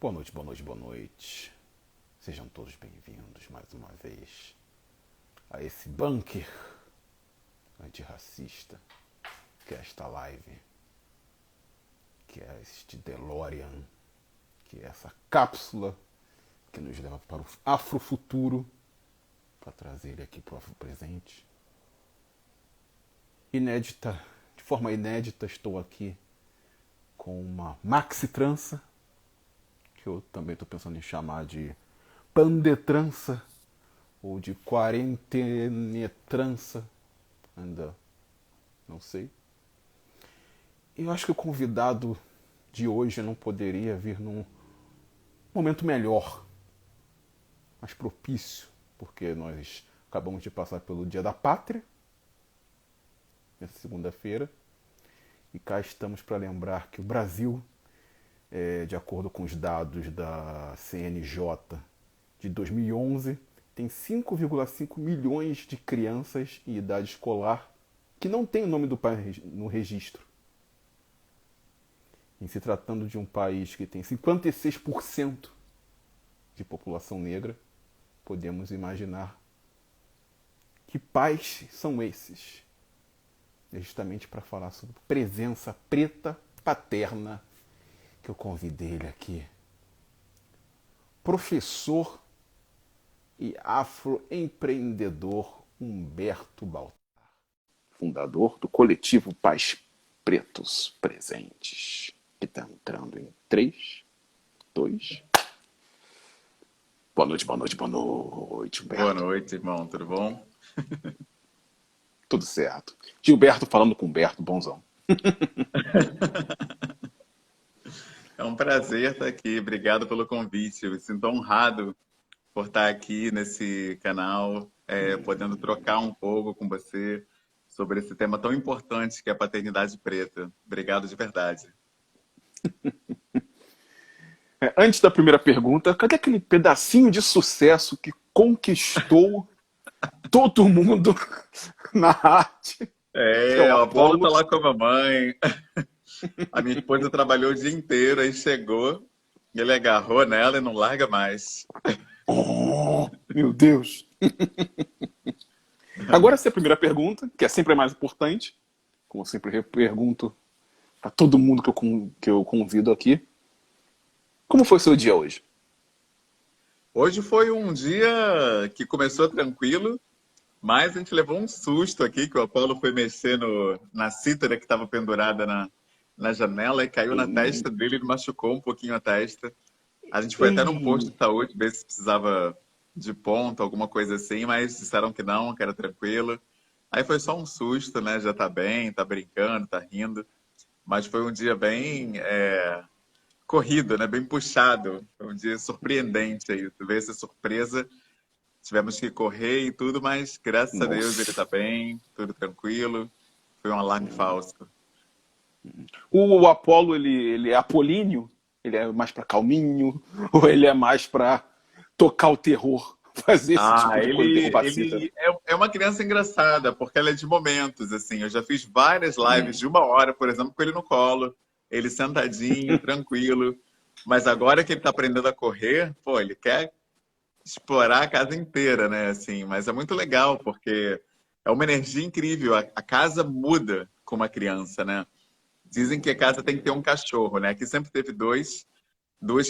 Boa noite, boa noite, boa noite. Sejam todos bem-vindos mais uma vez a esse bunker antirracista, que é esta live, que é este DeLorean, que é essa cápsula que nos leva para o afrofuturo, para trazer ele aqui para o afropresente. Inédita, de forma inédita, estou aqui com uma maxi trança, que eu também estou pensando em chamar de pandetrança ou de quarentenetrança, ainda não sei. Eu acho que o convidado de hoje não poderia vir num momento melhor, mais propício, porque nós acabamos de passar pelo Dia da Pátria, nessa segunda-feira, e cá estamos para lembrar que o Brasil, de acordo com os dados da CNJ de 2011, tem 5,5 milhões de crianças em idade escolar que não têm o nome do pai no registro. Em se tratando de um país que tem 56% de população negra, podemos imaginar que pais são esses. É justamente para falar sobre presença preta paterna que eu convidei ele aqui. Professor e afroempreendedor Humberto Baltar, fundador do coletivo Pais Pretos Presentes, que está entrando em 3, 2... Boa noite, boa noite, boa noite, Humberto. Boa noite, irmão. Tudo bom? Tudo certo. Gilberto falando com Humberto, bonzão. É um prazer estar aqui. Obrigado pelo convite. Eu me sinto honrado por estar aqui nesse canal, podendo trocar um pouco com você sobre esse tema tão importante que é a paternidade preta. Obrigado de verdade. Antes da primeira pergunta, cadê aquele pedacinho de sucesso que conquistou todo mundo na arte? Que é o O Apolo tá Apolo. lá com a mamãe. A minha esposa trabalhou o dia inteiro, aí chegou, ele agarrou nela e não larga mais. Oh, meu Deus. Agora essa é a primeira pergunta, que é sempre a mais importante. Como eu sempre pergunto para todo mundo que eu convido aqui. Como foi o seu dia hoje? Hoje foi um dia que começou tranquilo, mas a gente levou um susto aqui, que o Apolo foi mexer na cítara que estava pendurada na janela e caiu na testa dele e machucou um pouquinho a testa. A gente foi até num posto de saúde, ver se precisava de ponto, alguma coisa assim, mas disseram que não, que era tranquilo. Aí foi só um susto, né? Já tá bem, tá brincando, tá rindo. Mas foi um dia bem corrido, né? Bem puxado. Foi um dia surpreendente aí. Tu vê essa surpresa. Tivemos que correr e tudo, mas graças a Deus ele tá Nossa. bem, tudo tranquilo. Foi um alarme falso. O Apolo, ele é apolíneo? Ele é mais para calminho? Ou ele é mais para tocar o terror? Fazer esse tipo de coisa, Ele, derrubar a cítara? ele é uma criança engraçada, porque ela é de momentos, assim. Eu já fiz várias lives de 1 hora, por exemplo, com ele no colo, ele sentadinho, tranquilo. Mas agora que ele tá aprendendo a correr, pô, ele quer explorar a casa inteira, né? Assim, mas é muito legal, porque é uma energia incrível. A casa muda com uma criança, né? Dizem que a casa tem que ter um cachorro, né? Aqui sempre teve duas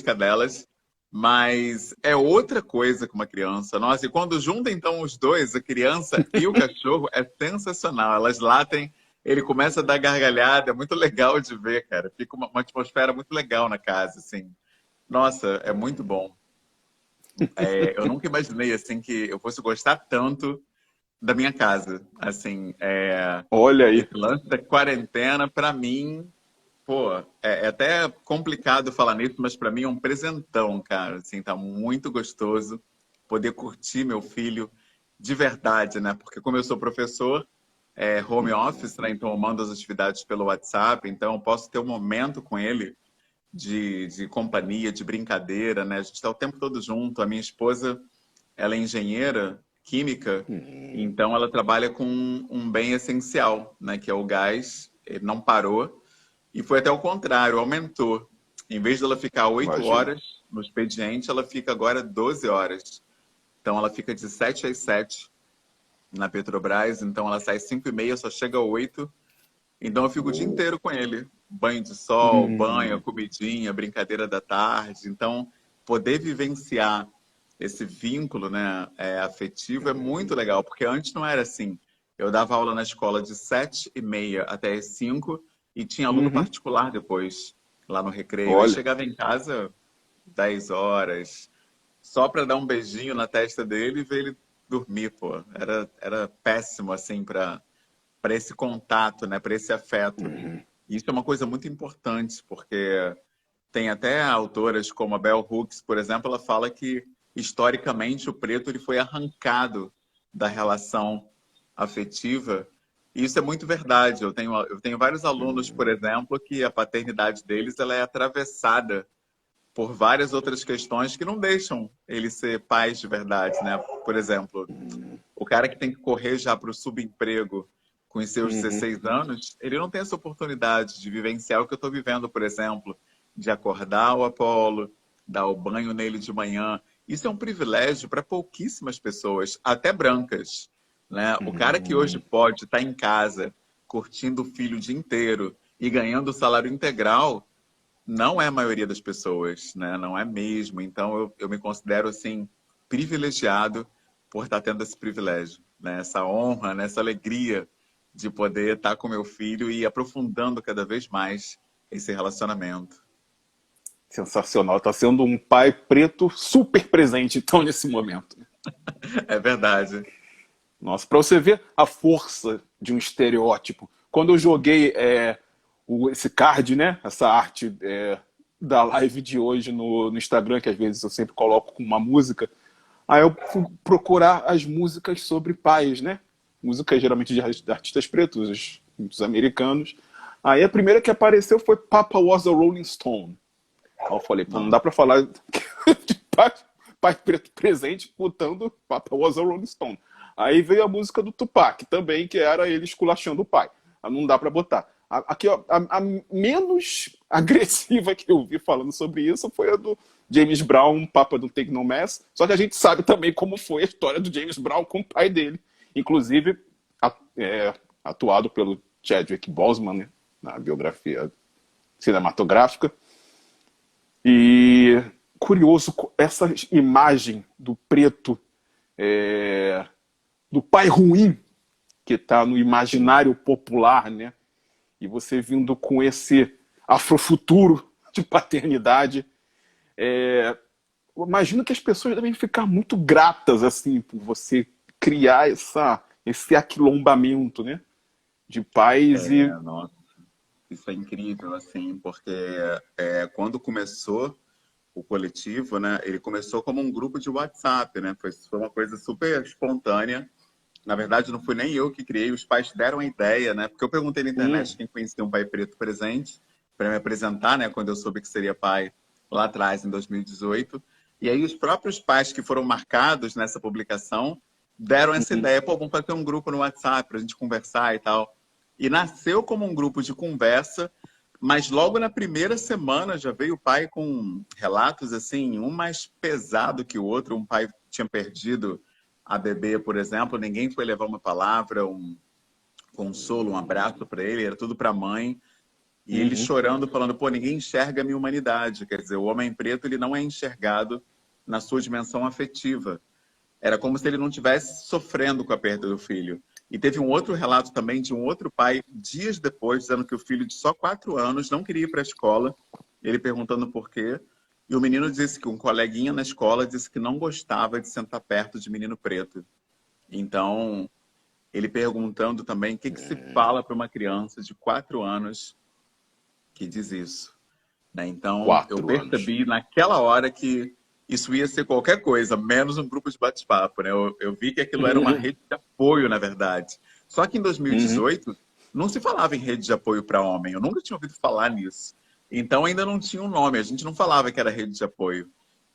cadelas, mas é outra coisa com uma criança. Nossa, e quando junta então os dois, a criança e o cachorro, é sensacional. Elas latem, ele começa a dar gargalhada, é muito legal de ver, cara. Fica uma atmosfera muito legal na casa, assim. Nossa, é muito bom. Eu nunca imaginei assim que eu fosse gostar tanto da minha casa. Assim, Olha aí. esse lance da quarentena, para mim, pô, é até complicado falar nisso, mas para mim é um presentão, cara. Assim, tá muito gostoso poder curtir meu filho de verdade, né? Porque como eu sou professor, home office, né? Então eu mando as atividades pelo WhatsApp, então eu posso ter um momento com ele de companhia, de brincadeira, né? A gente está o tempo todo junto. A minha esposa, ela é engenheira química, então ela trabalha com um bem essencial, né? Que é o gás. Ele não parou e foi até o contrário, aumentou. Em vez dela ficar 8 Imagina. horas no expediente, ela fica agora 12 horas. Então, ela fica de 7 às 7 na Petrobras. Então, ela sai 5h30, só chega às 8. Então, eu fico o dia Oh. inteiro com ele. Banho de sol, banho, comidinha, brincadeira da tarde. Então, poder vivenciar esse vínculo, né, afetivo é muito legal. Porque antes não era assim. Eu dava aula na escola de 7h30 até as 5 e tinha aluno Uhum. particular depois, lá no recreio. Aí Olha. chegava em casa 10 horas, só para dar um beijinho na testa dele e ver ele dormir, pô. Era péssimo, assim, para esse contato, né? Para esse afeto. E isso é uma coisa muito importante, porque tem até autoras como a Bell Hooks, por exemplo, ela fala que, historicamente, o preto ele foi arrancado da relação afetiva. E isso é muito verdade. Eu tenho vários alunos, por exemplo, que a paternidade deles ela é atravessada por várias outras questões que não deixam eles ser pais de verdade, né? Por exemplo, o cara que tem que correr já para o subemprego com os seus 16 anos, ele não tem essa oportunidade de vivenciar o que eu estou vivendo, por exemplo, de acordar o Apolo, dar o banho nele de manhã. Isso é um privilégio para pouquíssimas pessoas, até brancas, né? O cara que hoje pode estar em casa, curtindo o filho o dia inteiro e ganhando o salário integral, não é a maioria das pessoas, né? Não é mesmo. Então, eu me considero, assim, privilegiado por estar tendo esse privilégio, né? Essa honra, né? Essa alegria de poder estar com meu filho e aprofundando cada vez mais esse relacionamento. Sensacional. Tá sendo um pai preto super presente, então, nesse momento. É verdade. Nossa, para você ver a força de um estereótipo. Quando eu joguei esse card, né? Essa arte da live de hoje no Instagram, que às vezes eu sempre coloco com uma música, aí eu fui procurar as músicas sobre pais, né? Músicas geralmente de artistas pretos, os americanos. Aí a primeira que apareceu foi Papa Was a Rolling Stone. Aí eu falei, pô, não Não. dá pra falar de pai preto presente botando Papa Was a Rolling Stone. Aí veio a música do Tupac também, que era ele esculachando o pai. Não dá pra botar. Aqui, ó, a menos agressiva que eu vi falando sobre isso foi a do James Brown, Papa do Take No Mess. Só que a gente sabe também como foi a história do James Brown com o pai dele. Inclusive, atuado pelo Chadwick Boseman, né, na biografia cinematográfica. E curioso, essa imagem do preto, do pai ruim, que está no imaginário popular, né? E você vindo com esse afrofuturo de paternidade. Eu imagino que as pessoas devem ficar muito gratas assim por você criar esse aquilombamento, né? De pais e. Nossa, isso é incrível, assim, porque quando começou o coletivo, né? Ele começou como um grupo de WhatsApp, né? Foi uma coisa super espontânea. Na verdade, não fui nem eu que criei, os pais deram a ideia, né? Porque eu perguntei na internet quem conhecia um pai preto presente para me apresentar, né? Quando eu soube que seria pai lá atrás, em 2018. E aí os próprios pais que foram marcados nessa publicação deram essa ideia. Pô, vamos fazer um grupo no WhatsApp para a gente conversar e tal. E nasceu como um grupo de conversa, mas logo na primeira semana já veio o pai com relatos assim, um mais pesado que o outro. Um pai tinha perdido a bebê, por exemplo, ninguém foi levar uma palavra, um consolo, um abraço para ele, era tudo para a mãe. E ele chorando, falando, pô, ninguém enxerga a minha humanidade. Quer dizer, o homem preto ele não é enxergado na sua dimensão afetiva. Era como se ele não estivesse sofrendo com a perda do filho. E teve um outro relato também de um outro pai, dias depois, dizendo que o filho de só 4 anos não queria ir para a escola. Ele perguntando por quê. E o menino disse que um coleguinha na escola disse que não gostava de sentar perto de menino preto. Então, ele perguntando também o que se fala para uma criança de 4 anos que diz isso, né? Então, eu 4 anos. percebi naquela hora que isso ia ser qualquer coisa, menos um grupo de bate-papo, né? Eu vi que aquilo era uma rede de apoio, na verdade. Só que em 2018, não se falava em rede de apoio para homem. Eu nunca tinha ouvido falar nisso. Então, ainda não tinha um nome. A gente não falava que era rede de apoio,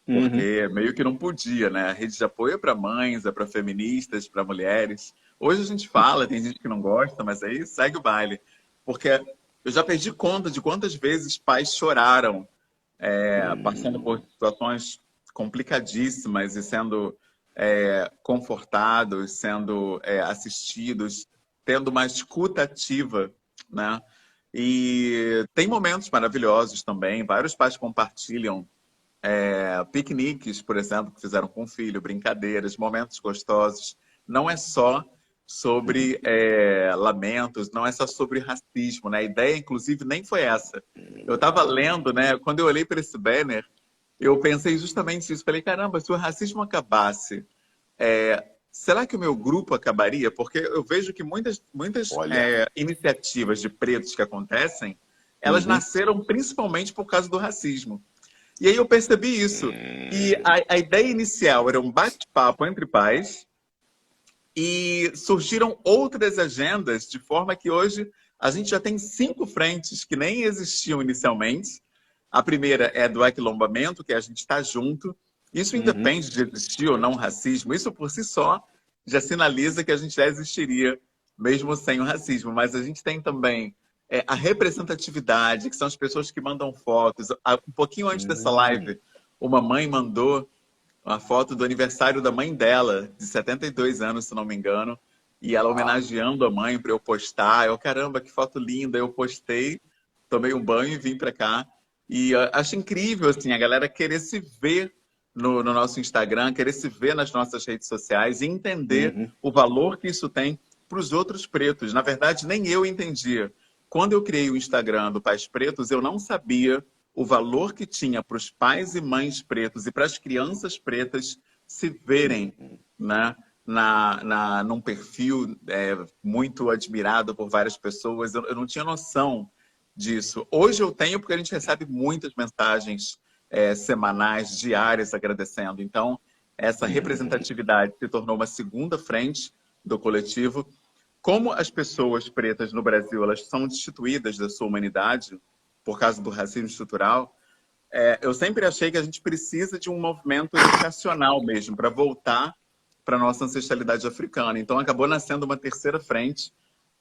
porque meio que não podia, né? A rede de apoio é para mães, é para feministas, para mulheres. Hoje a gente fala, tem gente que não gosta, mas aí segue o baile. Porque eu já perdi conta de quantas vezes pais choraram passando por situações complicadíssimas e sendo confortados, sendo assistidos, tendo uma escuta ativa, né? E tem momentos maravilhosos também. Vários pais compartilham piqueniques, por exemplo, que fizeram com o filho, brincadeiras, momentos gostosos. Não é só sobre lamentos, não é só sobre racismo, né? A ideia, inclusive, nem foi essa. Eu estava lendo, né? Quando eu olhei para esse banner, eu pensei justamente isso. Falei, caramba, se o racismo acabasse, será que o meu grupo acabaria? Porque eu vejo que muitas Olha. iniciativas de pretos que acontecem, elas Uhum. nasceram principalmente por causa do racismo. E aí eu percebi isso. E a ideia inicial era um bate-papo entre pais e surgiram outras agendas, de forma que hoje a gente já tem 5 frentes que nem existiam inicialmente. A primeira é do aquilombamento, que é a gente está junto. Isso Uhum. independe de existir ou não racismo. Isso por si só já sinaliza que a gente já existiria, mesmo sem o racismo. Mas a gente tem também a representatividade, que são as pessoas que mandam fotos. Um pouquinho antes dessa live, uma mãe mandou uma foto do aniversário da mãe dela, de 72 anos, se não me engano, e ela Uau. homenageando a mãe para eu postar. Eu, caramba, que foto linda! Eu postei, tomei um banho e vim para cá. E acho incrível, assim, a galera querer se ver no nosso Instagram, querer se ver nas nossas redes sociais e entender Uhum. o valor que isso tem para os outros pretos. Na verdade, nem eu entendia. Quando eu criei o Instagram do Pais Pretos, eu não sabia o valor que tinha para os pais e mães pretos e para as crianças pretas se verem, né, num perfil muito admirado por várias pessoas. Eu não tinha noção disso. Hoje eu tenho porque a gente recebe muitas mensagens semanais, diárias, agradecendo. Então, essa representatividade se tornou uma segunda frente do coletivo. Como as pessoas pretas no Brasil elas são destituídas da sua humanidade por causa do racismo estrutural, eu sempre achei que a gente precisa de um movimento educacional mesmo para voltar para a nossa ancestralidade africana. Então, acabou nascendo uma terceira frente,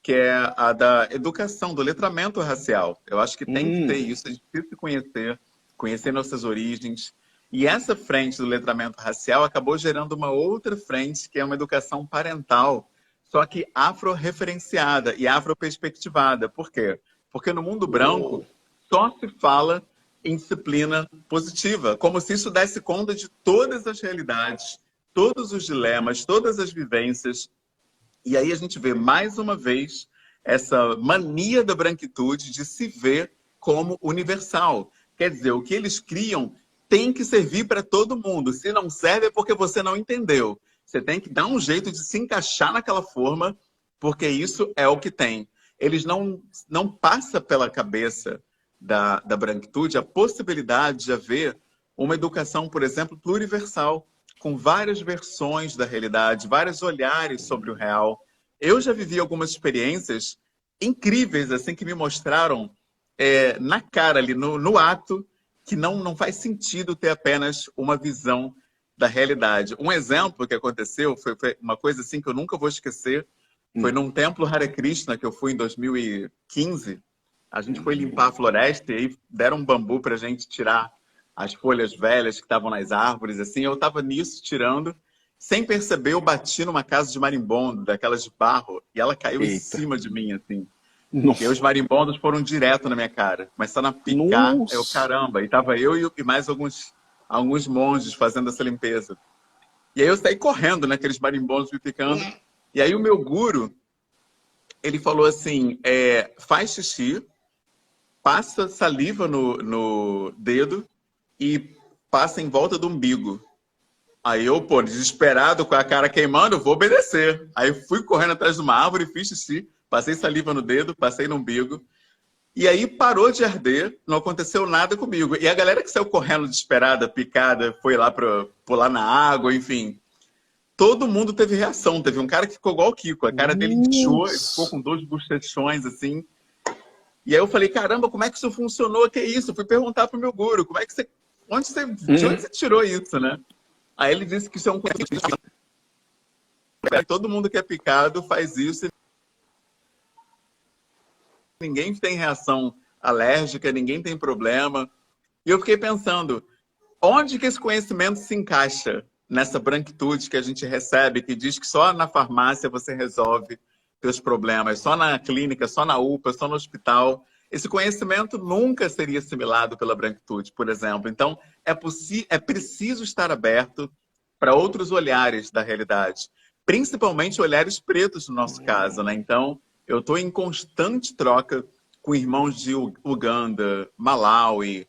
que é a da educação, do letramento racial. Eu acho que tem que ter isso, a gente precisa se conhecer, conhecer nossas origens. E essa frente do letramento racial acabou gerando uma outra frente, que é uma educação parental, só que afro-referenciada e afro-perspectivada. Por quê? Porque no mundo Uou. branco só se fala em disciplina positiva, como se isso desse conta de todas as realidades, todos os dilemas, todas as vivências. E aí a gente vê mais uma vez essa mania da branquitude de se ver como universal. Quer dizer, o que eles criam tem que servir para todo mundo. Se não serve é porque você não entendeu. Você tem que dar um jeito de se encaixar naquela forma, porque isso é o que tem. Eles não passa pela cabeça da branquitude a possibilidade de haver uma educação, por exemplo, pluriversal, com várias versões da realidade, vários olhares sobre o real. Eu já vivi algumas experiências incríveis, assim, que me mostraram na cara, ali, no ato, que não faz sentido ter apenas uma visão da realidade. Um exemplo que aconteceu foi uma coisa assim que eu nunca vou esquecer. Foi num templo Hare Krishna que eu fui em 2015. A gente foi limpar a floresta e aí deram um bambu para a gente tirar as folhas velhas que estavam nas árvores. Assim, eu estava nisso tirando. Sem perceber, eu bati numa casa de marimbondo, daquelas de barro, e ela caiu em Eita. cima de mim, assim. E aí os Nossa. marimbondos foram direto na minha cara. Começaram a picar. Eu, Nossa. caramba. E tava eu e mais alguns monges fazendo essa limpeza. E aí eu saí correndo, né? Aqueles marimbondos me picando. E aí o meu guru, ele falou assim, faz xixi, passa saliva no dedo e passa em volta do umbigo. Aí eu, pô, desesperado, com a cara queimando, vou obedecer. Aí eu fui correndo atrás de uma árvore, fiz xixi, passei saliva no dedo, passei no umbigo. E aí parou de arder, não aconteceu nada comigo. E a galera que saiu correndo desesperada, picada, foi lá para pular na água, enfim. Todo mundo teve reação. Teve um cara que ficou igual o Kiko. A cara dele inchou, ele ficou Nossa. com 2 bochechões, assim. E aí eu falei, caramba, como é que isso funcionou? Que isso? Eu fui perguntar pro meu guru, como é que você... De onde você tirou isso, né? Aí ele disse que isso é um conhecimento. Todo mundo que é picado faz isso e ninguém tem reação alérgica, ninguém tem problema. E eu fiquei pensando, onde que esse conhecimento se encaixa nessa branquitude que a gente recebe, que diz que só na farmácia você resolve seus problemas, só na clínica, só na UPA, só no hospital. Esse conhecimento nunca seria assimilado pela branquitude, por exemplo. Então, é preciso estar aberto para outros olhares da realidade, principalmente olhares pretos no nosso caso, né? Então, eu estou em constante troca com irmãos de Uganda, Malawi,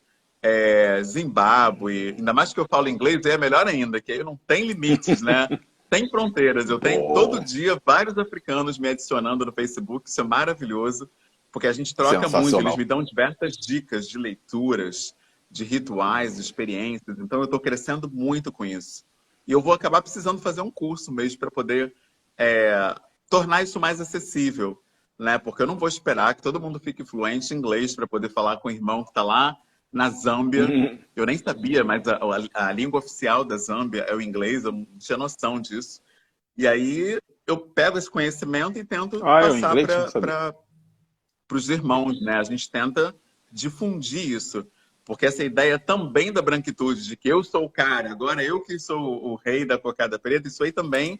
Zimbábue, ainda mais que eu falo inglês, é melhor ainda, que aí não tem limites, né? Tem fronteiras. Eu tenho todo dia vários africanos me adicionando no Facebook, isso é maravilhoso, porque a gente troca muito, eles me dão diversas dicas de leituras, de rituais, de experiências, então eu estou crescendo muito com isso. E eu vou acabar precisando fazer um curso mesmo para poder tornar isso mais acessível, né? Porque eu não vou esperar que todo mundo fique fluente em inglês para poder falar com o irmão que está lá na Zâmbia. Eu nem sabia, mas a língua oficial da Zâmbia é o inglês, eu não tinha noção disso. E aí eu pego esse conhecimento e tento passar para os irmãos, né? A gente tenta difundir isso. Porque essa ideia também da branquitude, de que eu sou o cara, agora eu que sou o rei da cocada preta, isso aí também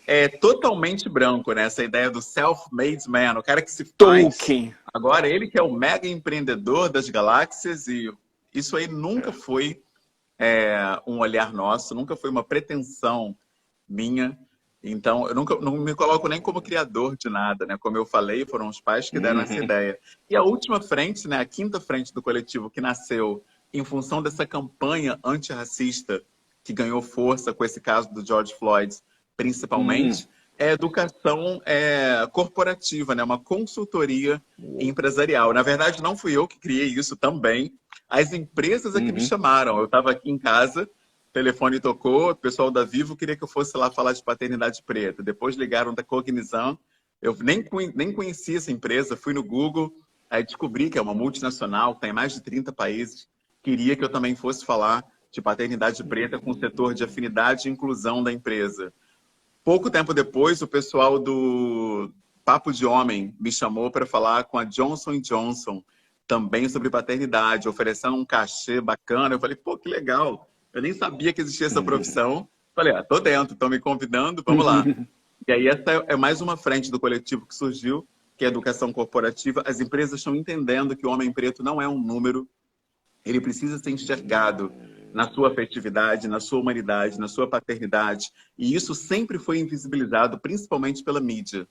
é totalmente branco, né? Essa ideia do self-made man, o cara que se faz. Tolkien. Agora ele que é o mega empreendedor das galáxias, e isso aí nunca foi um olhar nosso, nunca foi uma pretensão minha. Então, eu não me coloco nem como criador de nada, né? Como eu falei, foram os pais que deram essa ideia. E a última frente, né? A quinta frente do coletivo, que nasceu em função dessa campanha antirracista que ganhou força com esse caso do George Floyd, principalmente, é educação corporativa, né? Uma consultoria empresarial. Na verdade, não fui eu que criei isso também. As empresas é que me chamaram. Eu estava aqui em casa, o telefone tocou, o pessoal da Vivo queria que eu fosse lá falar de paternidade preta. Depois ligaram da Cognizant. Eu nem conhecia essa empresa, fui no Google, aí descobri que é uma multinacional, tem mais de 30 países. Queria que eu também fosse falar de paternidade preta com o setor de afinidade e inclusão da empresa. Pouco tempo depois, o pessoal do Papo de Homem me chamou para falar com a Johnson & Johnson, também sobre paternidade, oferecendo um cachê bacana. Eu falei, pô, que legal. Eu nem sabia que existia essa profissão. Falei, tô dentro, estão me convidando, vamos lá. E aí essa é mais uma frente do coletivo que surgiu, que é a educação corporativa. As empresas estão entendendo que o homem preto não é um número, ele precisa ser enxergado na sua afetividade, na sua humanidade, na sua paternidade. E isso sempre foi invisibilizado, principalmente pela mídia.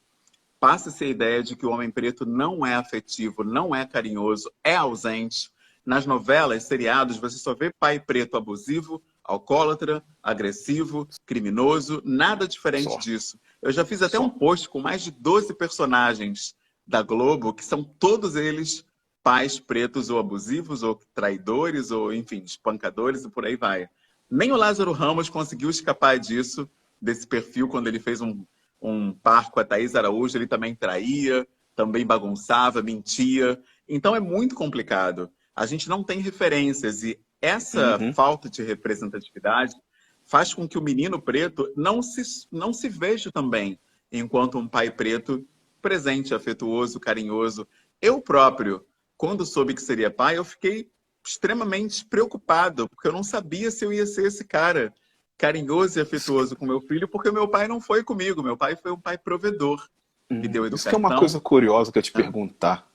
Passa-se a ideia de que o homem preto não é afetivo, não é carinhoso, é ausente. Nas novelas, seriados, você só vê pai preto abusivo, alcoólatra, agressivo, criminoso, nada diferente disso. Eu já fiz até um post com mais de 12 personagens da Globo, que são todos eles pais pretos ou abusivos, ou traidores, ou, enfim, espancadores e por aí vai. Nem o Lázaro Ramos conseguiu escapar disso, desse perfil, quando ele fez um par com a Thaís Araújo, ele também traía, também bagunçava, mentia. Então é muito complicado. A gente não tem referências e essa falta de representatividade faz com que o menino preto não se veja também enquanto um pai preto presente, afetuoso, carinhoso. Eu próprio, quando soube que seria pai, eu fiquei extremamente preocupado, porque eu não sabia se eu ia ser esse cara carinhoso e afetuoso com meu filho, porque meu pai não foi comigo. Meu pai foi um pai provedor, me deu educação. Isso que é uma coisa curiosa que eu te perguntar.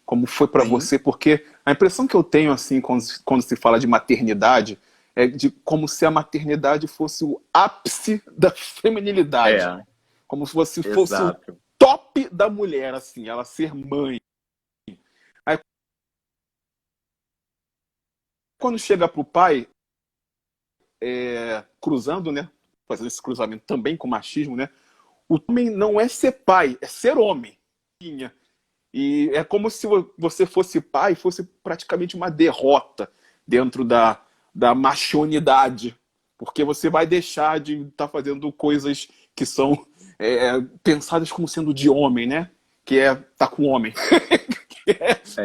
Como foi para você? Porque a impressão que eu tenho, assim, quando se fala de maternidade, é de como se a maternidade fosse o ápice da feminilidade. Como se você fosse o top da mulher, assim, ela ser mãe. Aí, quando chega pro pai, cruzando, né? Fazendo esse cruzamento também com machismo, né? O homem não é ser pai, é ser homem. E é como se você fosse pai, fosse praticamente uma derrota dentro da machonidade. Porque você vai deixar de estar fazendo coisas que são pensadas como sendo de homem, né? Que é estar com o homem.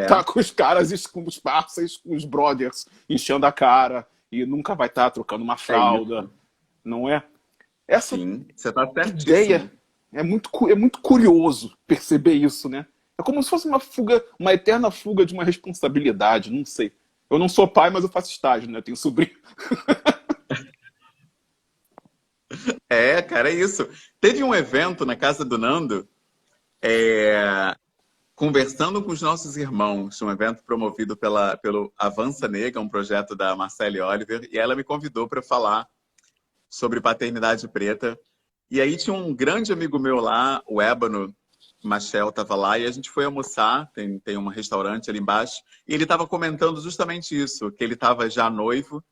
Tá com os caras, com os parceiros, com os brothers, enchendo a cara. E nunca vai estar trocando uma fralda. Não é? Essa você tá certíssimo. Ideia é muito curioso perceber isso, né? É como se fosse uma eterna fuga de uma responsabilidade, não sei. Eu não sou pai, mas eu faço estágio, né? Eu tenho sobrinho. É, cara, é isso. Teve um evento na casa do Nando, conversando com os nossos irmãos, um evento promovido pelo Avança Negra, um projeto da Marcele Oliver, e ela me convidou para falar sobre paternidade preta. E aí tinha um grande amigo meu lá, o Ébano Machel, estava lá, e a gente foi almoçar, tem um restaurante ali embaixo, e ele estava comentando justamente isso, que ele estava já noivo,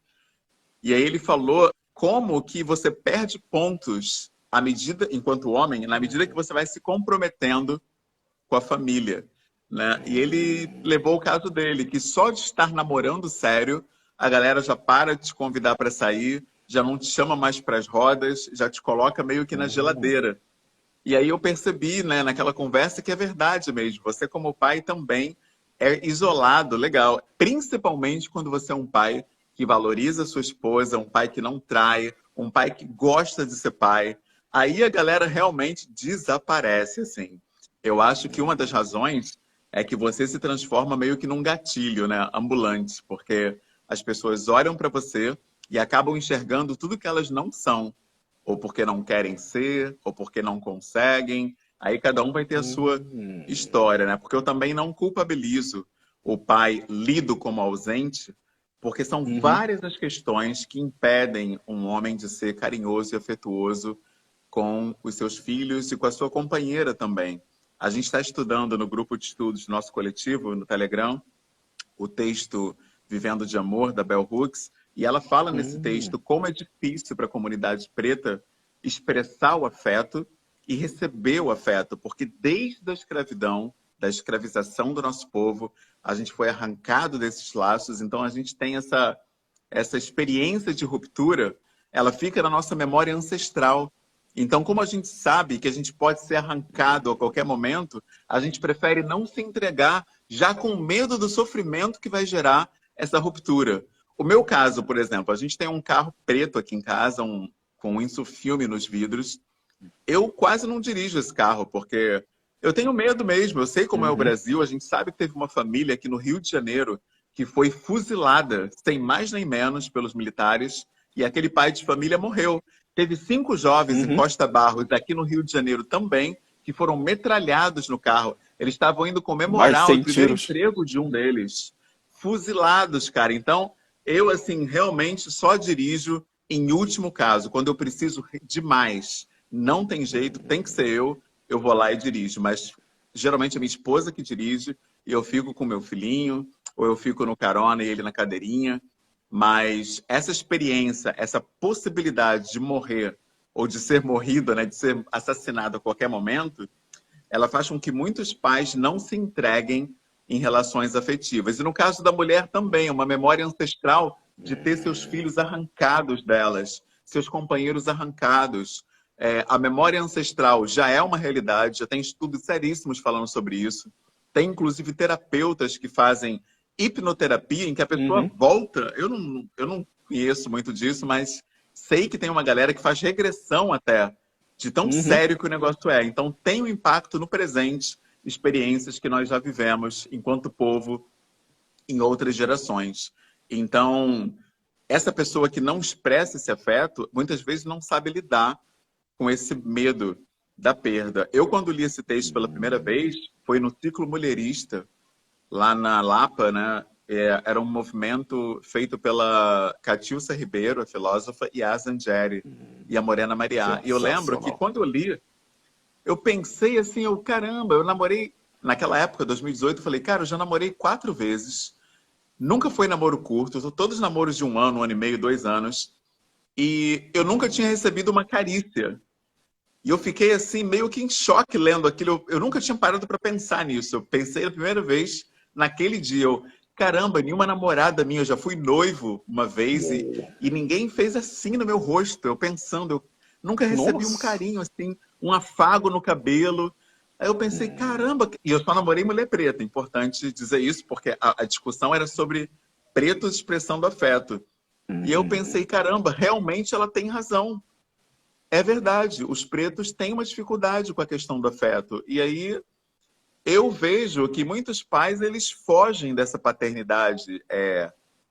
e aí ele falou como que você perde pontos à medida, enquanto homem, na medida que você vai se comprometendo com a família, né? E ele levou o caso dele, que só de estar namorando sério, a galera já para de te convidar para sair, já não te chama mais para as rodas, já te coloca meio que na geladeira. E aí eu percebi, né, naquela conversa que é verdade mesmo. Você como pai também é isolado, legal. Principalmente quando você é um pai que valoriza a sua esposa, um pai que não trai, um pai que gosta de ser pai. Aí a galera realmente desaparece, assim. Eu acho que uma das razões é que você se transforma meio que num gatilho, né, ambulante, porque as pessoas olham para você e acabam enxergando tudo que elas não são, ou porque não querem ser, ou porque não conseguem. Aí cada um vai ter a sua história, né? Porque eu também não culpabilizo o pai lido como ausente, porque são várias as questões que impedem um homem de ser carinhoso e afetuoso com os seus filhos e com a sua companheira também. A gente está estudando no grupo de estudos do nosso coletivo, no Telegram, o texto Vivendo de Amor, da Bell Hooks, e ela fala nesse texto como é difícil para a comunidade preta expressar o afeto e receber o afeto, porque desde a escravidão, da escravização do nosso povo, a gente foi arrancado desses laços, então a gente tem essa experiência de ruptura, ela fica na nossa memória ancestral. Então, como a gente sabe que a gente pode ser arrancado a qualquer momento, a gente prefere não se entregar já com medo do sofrimento que vai gerar essa ruptura. O meu caso, por exemplo, a gente tem um carro preto aqui em casa, com um insufilme nos vidros. Eu quase não dirijo esse carro, porque eu tenho medo mesmo. Eu sei como é o Brasil. A gente sabe que teve uma família aqui no Rio de Janeiro que foi fuzilada, sem mais nem menos, pelos militares, e aquele pai de família morreu. Teve 5 jovens em Costa Barros, aqui no Rio de Janeiro também, que foram metralhados no carro. Eles estavam indo comemorar o primeiro emprego de um deles. Fuzilados, cara. Então, eu, assim, realmente só dirijo em último caso, quando eu preciso demais. Não tem jeito, tem que ser eu vou lá e dirijo. Mas, geralmente, é minha esposa que dirige, e eu fico com meu filhinho, ou eu fico no carona e ele na cadeirinha. Mas essa experiência, essa possibilidade de morrer, ou de ser morrida, né, de ser assassinado a qualquer momento, ela faz com que muitos pais não se entreguem em relações afetivas. E no caso da mulher também, uma memória ancestral de ter seus filhos arrancados delas, seus companheiros arrancados. A memória ancestral já é uma realidade, já tem estudos seríssimos falando sobre isso. Tem, inclusive, terapeutas que fazem hipnoterapia, em que a pessoa volta. Eu não conheço muito disso, mas sei que tem uma galera que faz regressão até, de tão sério que o negócio é. Então, tem um impacto no presente, experiências que nós já vivemos enquanto povo em outras gerações. Então, essa pessoa que não expressa esse afeto, muitas vezes não sabe lidar com esse medo da perda. Eu, quando li esse texto pela primeira vez, foi no Ciclo Mulherista, lá na Lapa, né? Era um movimento feito pela Catiúcia Ribeiro, a filósofa, e a Zangieri, e a Morena Mariá. E eu lembro que quando eu li, eu pensei assim, caramba, eu namorei, naquela época, 2018, eu falei, cara, eu já namorei 4 vezes, nunca foi namoro curto, todos namoros de 1 ano, 1 ano e meio, 2 anos, e eu nunca tinha recebido uma carícia. E eu fiquei assim, meio que em choque lendo aquilo. Eu nunca tinha parado para pensar nisso. Eu pensei a primeira vez naquele dia. Caramba, nenhuma namorada minha. Eu já fui noivo uma vez e ninguém fez assim no meu rosto. Eu pensando, eu nunca recebi um carinho assim, um afago no cabelo. Aí eu pensei, caramba. E eu só namorei mulher preta. Importante dizer isso, porque a discussão era sobre pretos expressando afeto. E eu pensei, caramba, realmente ela tem razão. É verdade, os pretos têm uma dificuldade com a questão do afeto. E aí eu vejo que muitos pais eles fogem dessa paternidade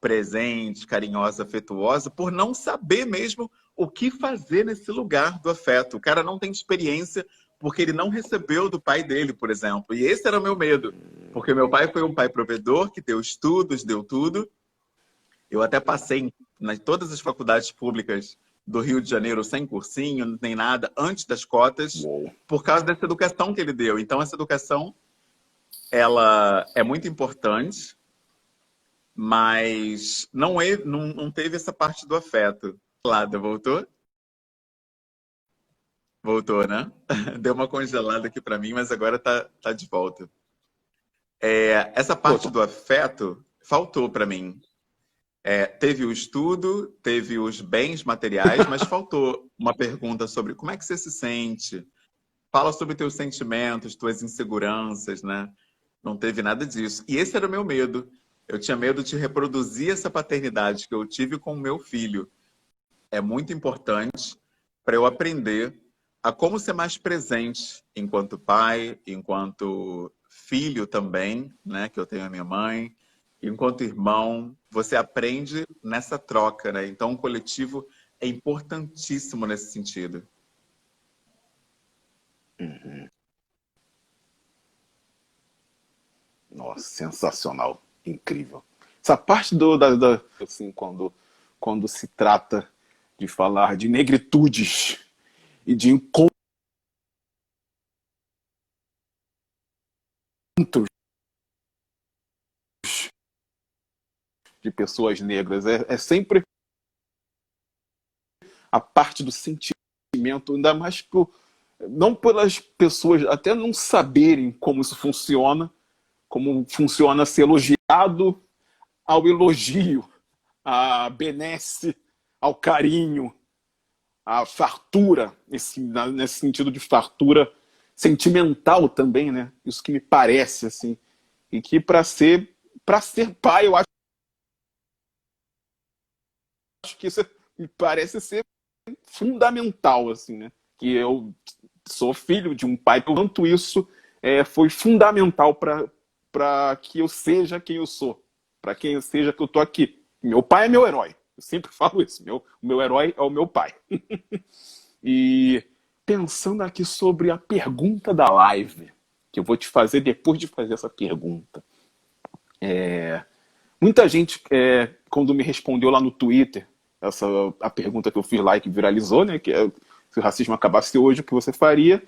presente, carinhosa, afetuosa, por não saber mesmo o que fazer nesse lugar do afeto. O cara não tem experiência porque ele não recebeu do pai dele, por exemplo. E esse era o meu medo, porque meu pai foi um pai provedor, que deu estudos, deu tudo. Eu até passei em todas as faculdades públicas do Rio de Janeiro sem cursinho, nem nada, antes das cotas, Uou. por causa dessa educação que ele deu. Então, essa educação, ela é muito importante, mas não teve essa parte do afeto. Lada, voltou? Voltou, né? Deu uma congelada aqui para mim, mas agora tá de volta. Essa parte Botou. do afeto faltou para mim. Teve o estudo, teve os bens materiais, mas faltou uma pergunta sobre como é que você se sente. Fala sobre teus sentimentos, tuas inseguranças, né? Não teve nada disso. E esse era o meu medo. Eu tinha medo de reproduzir essa paternidade que eu tive com o meu filho. É muito importante para eu aprender a como ser mais presente enquanto pai, enquanto filho também, né? Que eu tenho a minha mãe. Enquanto irmão, você aprende nessa troca, né? Então, o coletivo é importantíssimo nesse sentido. Nossa, sensacional, incrível. Essa parte assim, quando se trata de falar de negritudes e de encontros de pessoas negras, é sempre a parte do sentimento, ainda mais não pelas pessoas até não saberem como isso funciona, como funciona ser elogiado ao elogio, à benesse, ao carinho, à fartura, nesse sentido de fartura sentimental também, né? Isso que me parece, assim. E que para ser pai, eu acho que isso me parece ser fundamental, assim, né? Que eu sou filho de um pai, portanto isso foi fundamental para que eu seja quem eu sou, para quem eu seja que eu tô aqui. Meu pai é meu herói, eu sempre falo isso, o meu herói é o meu pai. E pensando aqui sobre a pergunta da live, que eu vou te fazer depois de fazer essa pergunta. Muita gente, quando me respondeu lá no Twitter, a pergunta que eu fiz lá e que viralizou, né, que é se o racismo acabasse hoje, o que você faria?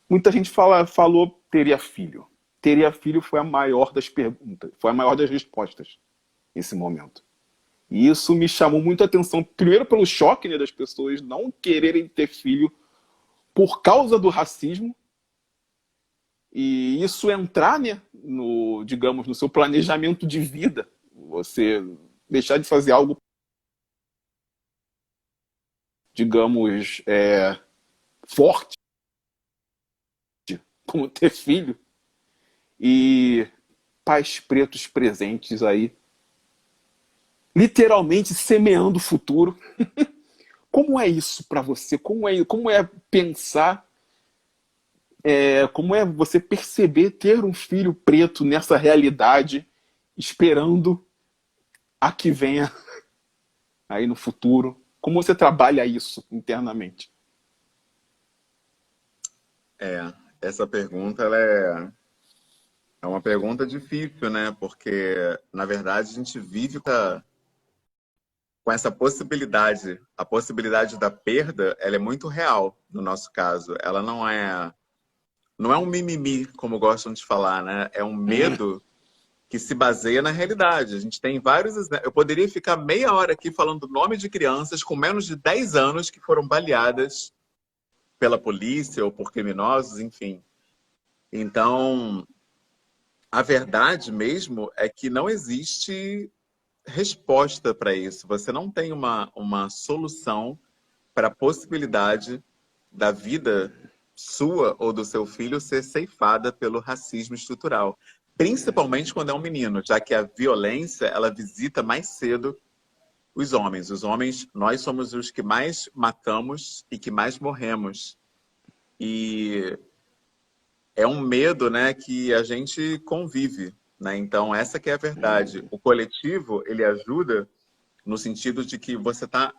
Muita gente falou teria filho. Teria filho foi a maior das perguntas, foi a maior das respostas nesse momento. E isso me chamou muita atenção, primeiro pelo choque, né, das pessoas não quererem ter filho por causa do racismo, e isso entrar, né, digamos, no seu planejamento de vida, você deixar de fazer algo, digamos, forte, como ter filho, e pais pretos presentes aí, literalmente semeando o futuro. Como é isso para você? Como é pensar, como é você perceber ter um filho preto nessa realidade, esperando a que venha aí no futuro? Como você trabalha isso internamente? Essa pergunta ela é uma pergunta difícil, né? Porque, na verdade, a gente vive com essa possibilidade. A possibilidade da perda, ela é muito real no nosso caso. Ela não é um mimimi, como gostam de falar, né? É um medo que se baseia na realidade. A gente tem vários exemplos. Eu poderia ficar meia hora aqui falando o nome de crianças com menos de 10 anos que foram baleadas pela polícia ou por criminosos, enfim. Então, a verdade mesmo é que não existe resposta para isso. Você não tem uma solução para a possibilidade da vida sua ou do seu filho ser ceifada pelo racismo estrutural. Principalmente quando é um menino, já que a violência ela visita mais cedo os homens. Os homens, nós somos os que mais matamos e que mais morremos. E é um medo, né, que a gente convive né? Então, essa que é a verdade. O coletivo, ele ajuda no sentido de que você está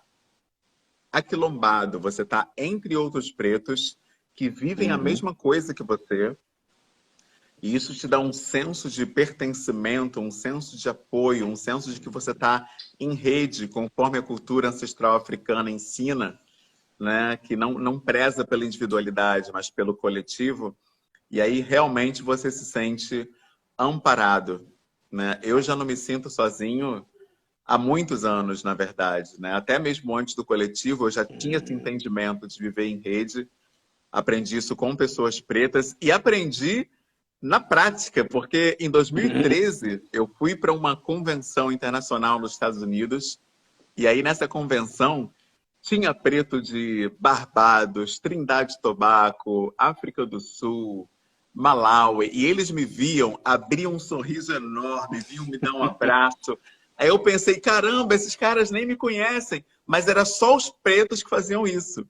aquilombado, você está entre outros pretos que vivem a Uhum. mesma coisa que você, e isso te dá um senso de pertencimento, um senso de apoio, um senso de que você está em rede, conforme a cultura ancestral africana ensina, né? Que não preza pela individualidade, mas pelo coletivo. E aí realmente você se sente amparado, né? Eu já não me sinto sozinho há muitos anos, na verdade, né? Até mesmo antes do coletivo, eu já tinha esse entendimento de viver em rede. Aprendi isso com pessoas pretas e aprendi na prática, porque em 2013 eu fui para uma convenção internacional nos Estados Unidos e aí nessa convenção tinha preto de Barbados, Trindade e Tobago, África do Sul, Malawi, e eles me viam, abriam um sorriso enorme, vinham me dar um abraço. Aí eu pensei, caramba, esses caras nem me conhecem, mas era só os pretos que faziam isso.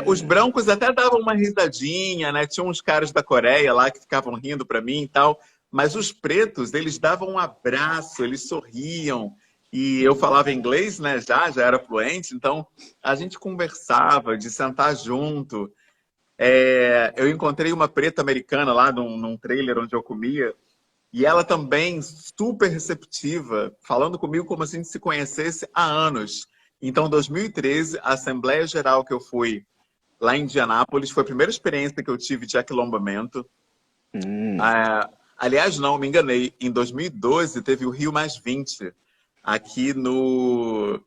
Os brancos até davam uma risadinha, né? Tinha uns caras da Coreia lá que ficavam rindo para mim e tal, mas os pretos, eles davam um abraço, eles sorriam. E eu falava inglês, né? Já era fluente, então a gente conversava de sentar junto. Eu encontrei uma preta americana lá num trailer onde eu comia, e ela também super receptiva, falando comigo como se a gente se conhecesse há anos. Então, em 2013, a Assembleia Geral que eu fui lá em Indianápolis foi a primeira experiência que eu tive de aquilombamento. Aliás, não, me enganei. Em 2012 teve o Rio Mais 20, aqui no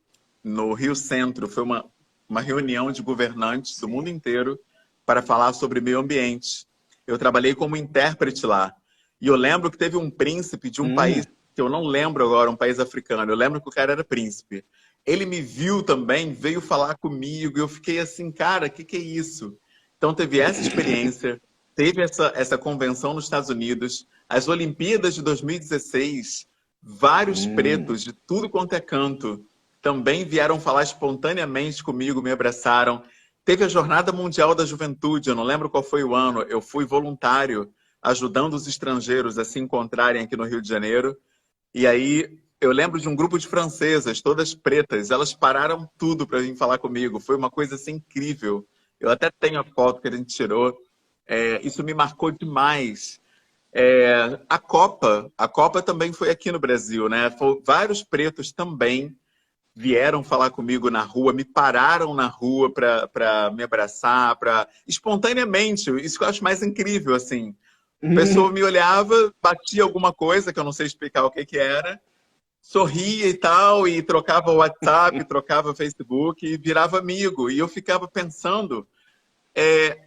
Rio Centro. Foi uma reunião de governantes do mundo inteiro para falar sobre meio ambiente. Eu trabalhei como intérprete lá. E eu lembro que teve um príncipe de um país, que eu não lembro agora, um país africano. Eu lembro que o cara era príncipe. Ele me viu também, veio falar comigo, e eu fiquei assim, cara, o que é isso? Então teve essa experiência, teve essa convenção nos Estados Unidos, as Olimpíadas de 2016, vários pretos de tudo quanto é canto também vieram falar espontaneamente comigo, me abraçaram. Teve a Jornada Mundial da Juventude, eu não lembro qual foi o ano, eu fui voluntário ajudando os estrangeiros a se encontrarem aqui no Rio de Janeiro. E aí eu lembro de um grupo de francesas, todas pretas, elas pararam tudo para vir falar comigo. Foi uma coisa assim incrível. Eu até tenho a foto que a gente tirou. Isso me marcou demais. A Copa também foi aqui no Brasil, né? Vários pretos também vieram falar comigo na rua, me pararam na rua para me abraçar, espontaneamente. Isso que eu acho mais incrível, assim. A pessoa me olhava, batia alguma coisa, que eu não sei explicar o que era, sorria e tal, e trocava o WhatsApp, trocava o Facebook, e virava amigo. E eu ficava pensando,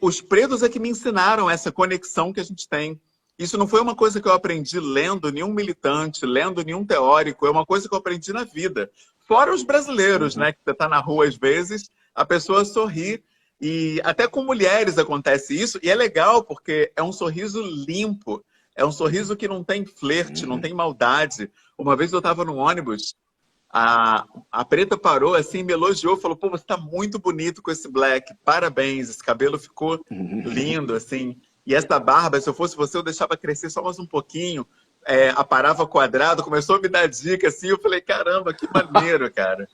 os pretos é que me ensinaram essa conexão que a gente tem. Isso não foi uma coisa que eu aprendi lendo nenhum militante, lendo nenhum teórico, é uma coisa que eu aprendi na vida. Fora os brasileiros, né? Que você está na rua às vezes, a pessoa sorri. E até com mulheres acontece isso, e é legal porque é um sorriso limpo, é um sorriso que não tem flerte, não tem maldade. Uma vez eu estava no ônibus, a preta parou assim, me elogiou, falou, pô, você está muito bonito com esse black, parabéns, esse cabelo ficou lindo, assim. E essa barba, se eu fosse você, eu deixava crescer só mais um pouquinho, aparava quadrado, começou a me dar dica, assim, eu falei, caramba, que maneiro, cara.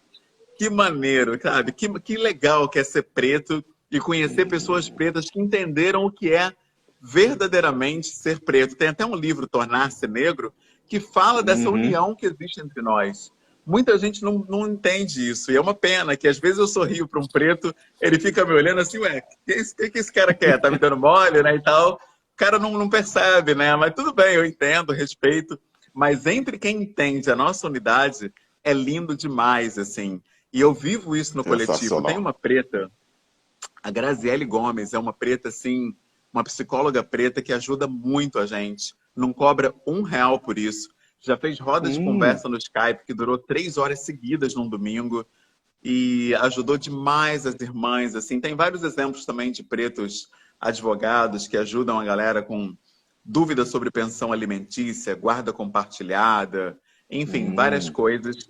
Que maneiro, sabe? Que legal que é ser preto e conhecer pessoas pretas que entenderam o que é verdadeiramente ser preto. Tem até um livro, Tornar-se Negro, que fala dessa união que existe entre nós. Muita gente não entende isso. E é uma pena que às vezes eu sorrio para um preto, ele fica me olhando assim, ué, o que esse cara quer? Tá me dando mole, né, e tal. O cara não percebe, né? Mas tudo bem, eu entendo, respeito. Mas entre quem entende a nossa unidade, é lindo demais, assim. E eu vivo isso no coletivo. Tem uma preta, a Graziele Gomes, é uma preta, assim, uma psicóloga preta que ajuda muito a gente. Não cobra R$ 1 por isso. Já fez roda de conversa no Skype, que durou 3 horas seguidas num domingo. E ajudou demais as irmãs, assim. Tem vários exemplos também de pretos advogados que ajudam a galera com dúvidas sobre pensão alimentícia, guarda compartilhada, enfim, várias coisas.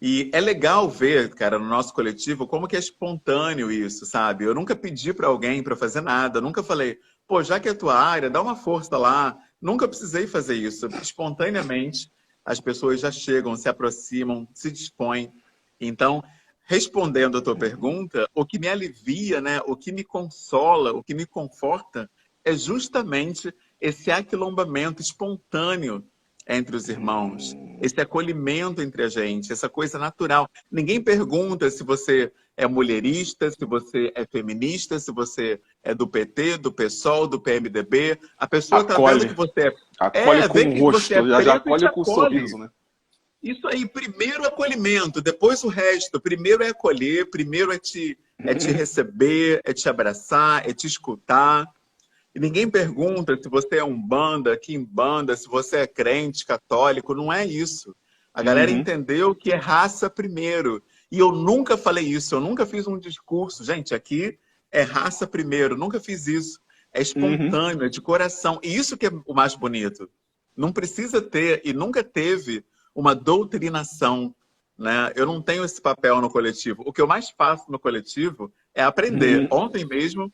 E é legal ver, cara, no nosso coletivo, como que é espontâneo isso, sabe? Eu nunca pedi para alguém para fazer nada, eu nunca falei, pô, já que é tua área, dá uma força lá, Nunca precisei fazer isso. Espontaneamente, as pessoas já chegam, se aproximam, se dispõem. Então, respondendo a tua pergunta, o que me alivia, né, o que me consola, o que me conforta, é justamente esse aquilombamento espontâneo entre os irmãos, esse acolhimento entre a gente, essa coisa natural. Ninguém pergunta se você é mulherista, se você é feminista, se você é do PT, do PSOL, do PMDB. A pessoa está vendo que você acolhe com vê o que você rosto, é já preto e te acolhe com o acolhe. sorriso, né? Isso aí, primeiro acolhimento, depois o resto. Primeiro é acolher, primeiro é te receber, é te abraçar, é te escutar. E ninguém pergunta se você é umbanda, quimbanda, se você é crente, católico. Não é isso. A galera entendeu que é raça primeiro. E eu nunca falei isso, eu nunca fiz um discurso. Gente, aqui é raça primeiro. Nunca fiz isso. É espontâneo, é de coração. E isso que é o mais bonito. Não precisa ter, e nunca teve, uma doutrinação, né? Eu não tenho esse papel no coletivo. O que eu mais faço no coletivo é aprender. Ontem mesmo,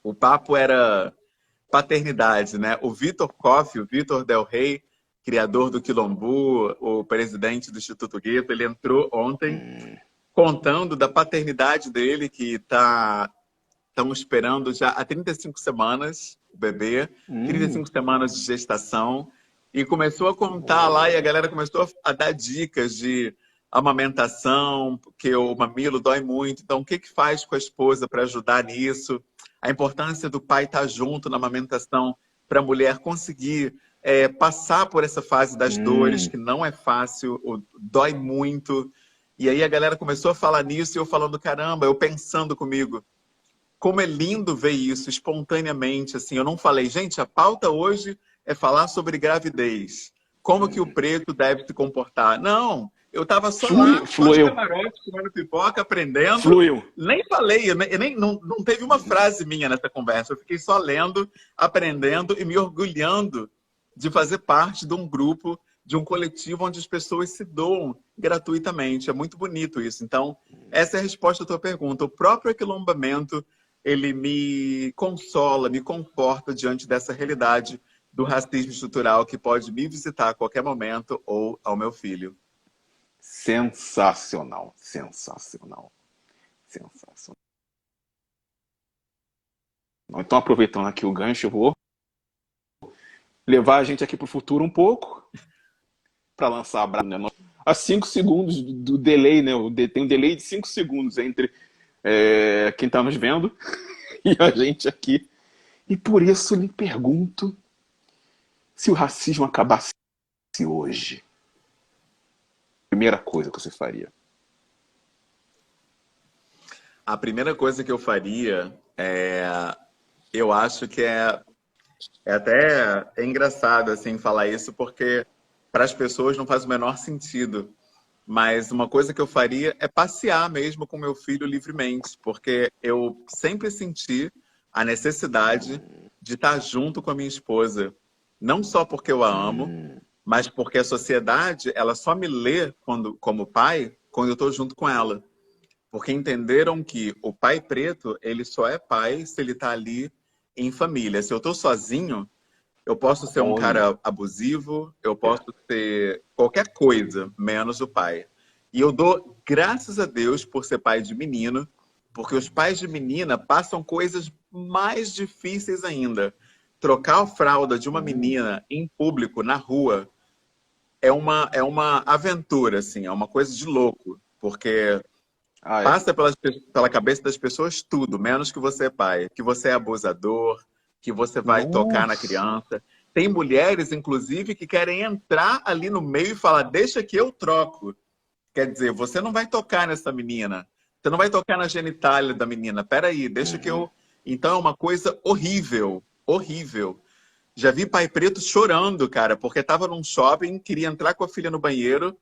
o papo era paternidade, né? O Vitor Koff, o Vitor Del Rey, criador do Quilombo, o presidente do Instituto Gueto, ele entrou ontem contando da paternidade dele, que estamos esperando já há 35 semanas, o bebê, 35 semanas de gestação, e começou a contar lá, e a galera começou a dar dicas de amamentação, porque o mamilo dói muito, então o que faz com a esposa para ajudar nisso? A importância do pai estar junto na amamentação para a mulher conseguir passar por essa fase das dores, que não é fácil, dói muito. E aí a galera começou a falar nisso e eu falando, caramba, eu pensando comigo, como é lindo ver isso espontaneamente. Assim, eu não falei, gente, a pauta hoje é falar sobre gravidez. Como que o preto deve se comportar? Não, eu estava só lá, só de camarote, comendo pipoca, aprendendo. Fluiu. Nem falei, não teve uma frase minha nessa conversa. Eu fiquei só lendo, aprendendo e me orgulhando de fazer parte de um grupo, de um coletivo onde as pessoas se doam gratuitamente. É muito bonito isso. Então, essa é a resposta à tua pergunta. O próprio aquilombamento, ele me consola, me conforta diante dessa realidade do racismo estrutural que pode me visitar a qualquer momento ou ao meu filho. Sensacional, sensacional, sensacional. Então, aproveitando aqui o gancho, eu vou levar a gente aqui para o futuro um pouco, para lançar a brasa, né? A 5 segundos do delay, né? Tem um delay de 5 segundos entre quem está nos vendo e a gente aqui. E por isso lhe pergunto se o racismo acabasse hoje. Primeira coisa que você faria? A primeira coisa que eu faria eu acho que é até engraçado assim falar isso, porque para as pessoas não faz o menor sentido. Mas uma coisa que eu faria é passear mesmo com meu filho livremente, porque eu sempre senti a necessidade de estar junto com a minha esposa. Não só porque eu a amo, mas porque a sociedade ela só me lê como pai quando eu estou junto com ela. Porque entenderam que o pai preto, ele só é pai se ele está ali em família. Se eu estou sozinho, eu posso ser um cara abusivo, eu posso ser qualquer coisa, menos o pai. E eu dou graças a Deus por ser pai de menino, porque os pais de menina passam coisas mais difíceis ainda. Trocar a fralda de uma menina em público, na rua, é uma aventura, assim, é uma coisa de louco. Porque passa pela cabeça das pessoas tudo, menos que você é pai, que você é abusador, que você vai tocar na criança. Tem mulheres, inclusive, que querem entrar ali no meio e falar, deixa que eu troco. Quer dizer, você não vai tocar nessa menina. Você não vai tocar na genitália da menina. Peraí, deixa que eu... Então é uma coisa horrível, horrível. Já vi pai preto chorando, cara, porque estava num shopping, queria entrar com a filha no banheiro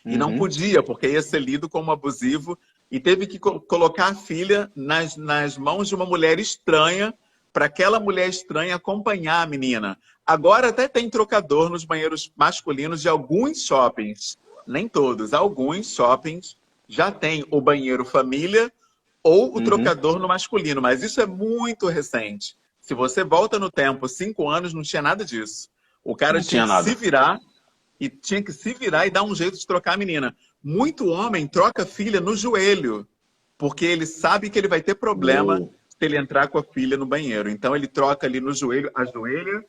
e não podia, porque ia ser lido como abusivo e teve que colocar a filha nas mãos de uma mulher estranha para aquela mulher estranha acompanhar a menina. Agora até tem trocador nos banheiros masculinos de alguns shoppings. Nem todos, alguns shoppings já tem o banheiro família ou o trocador no masculino, mas isso é muito recente. Se você volta no tempo 5 anos, não tinha nada disso. O cara Não tinha tinha que nada. se virar e tinha que se virar e dar um jeito de trocar a menina. Muito homem troca a filha no joelho, porque ele sabe que ele vai ter problema Uou. se ele entrar com a filha no banheiro. Então ele troca ali no joelho, ajoelha,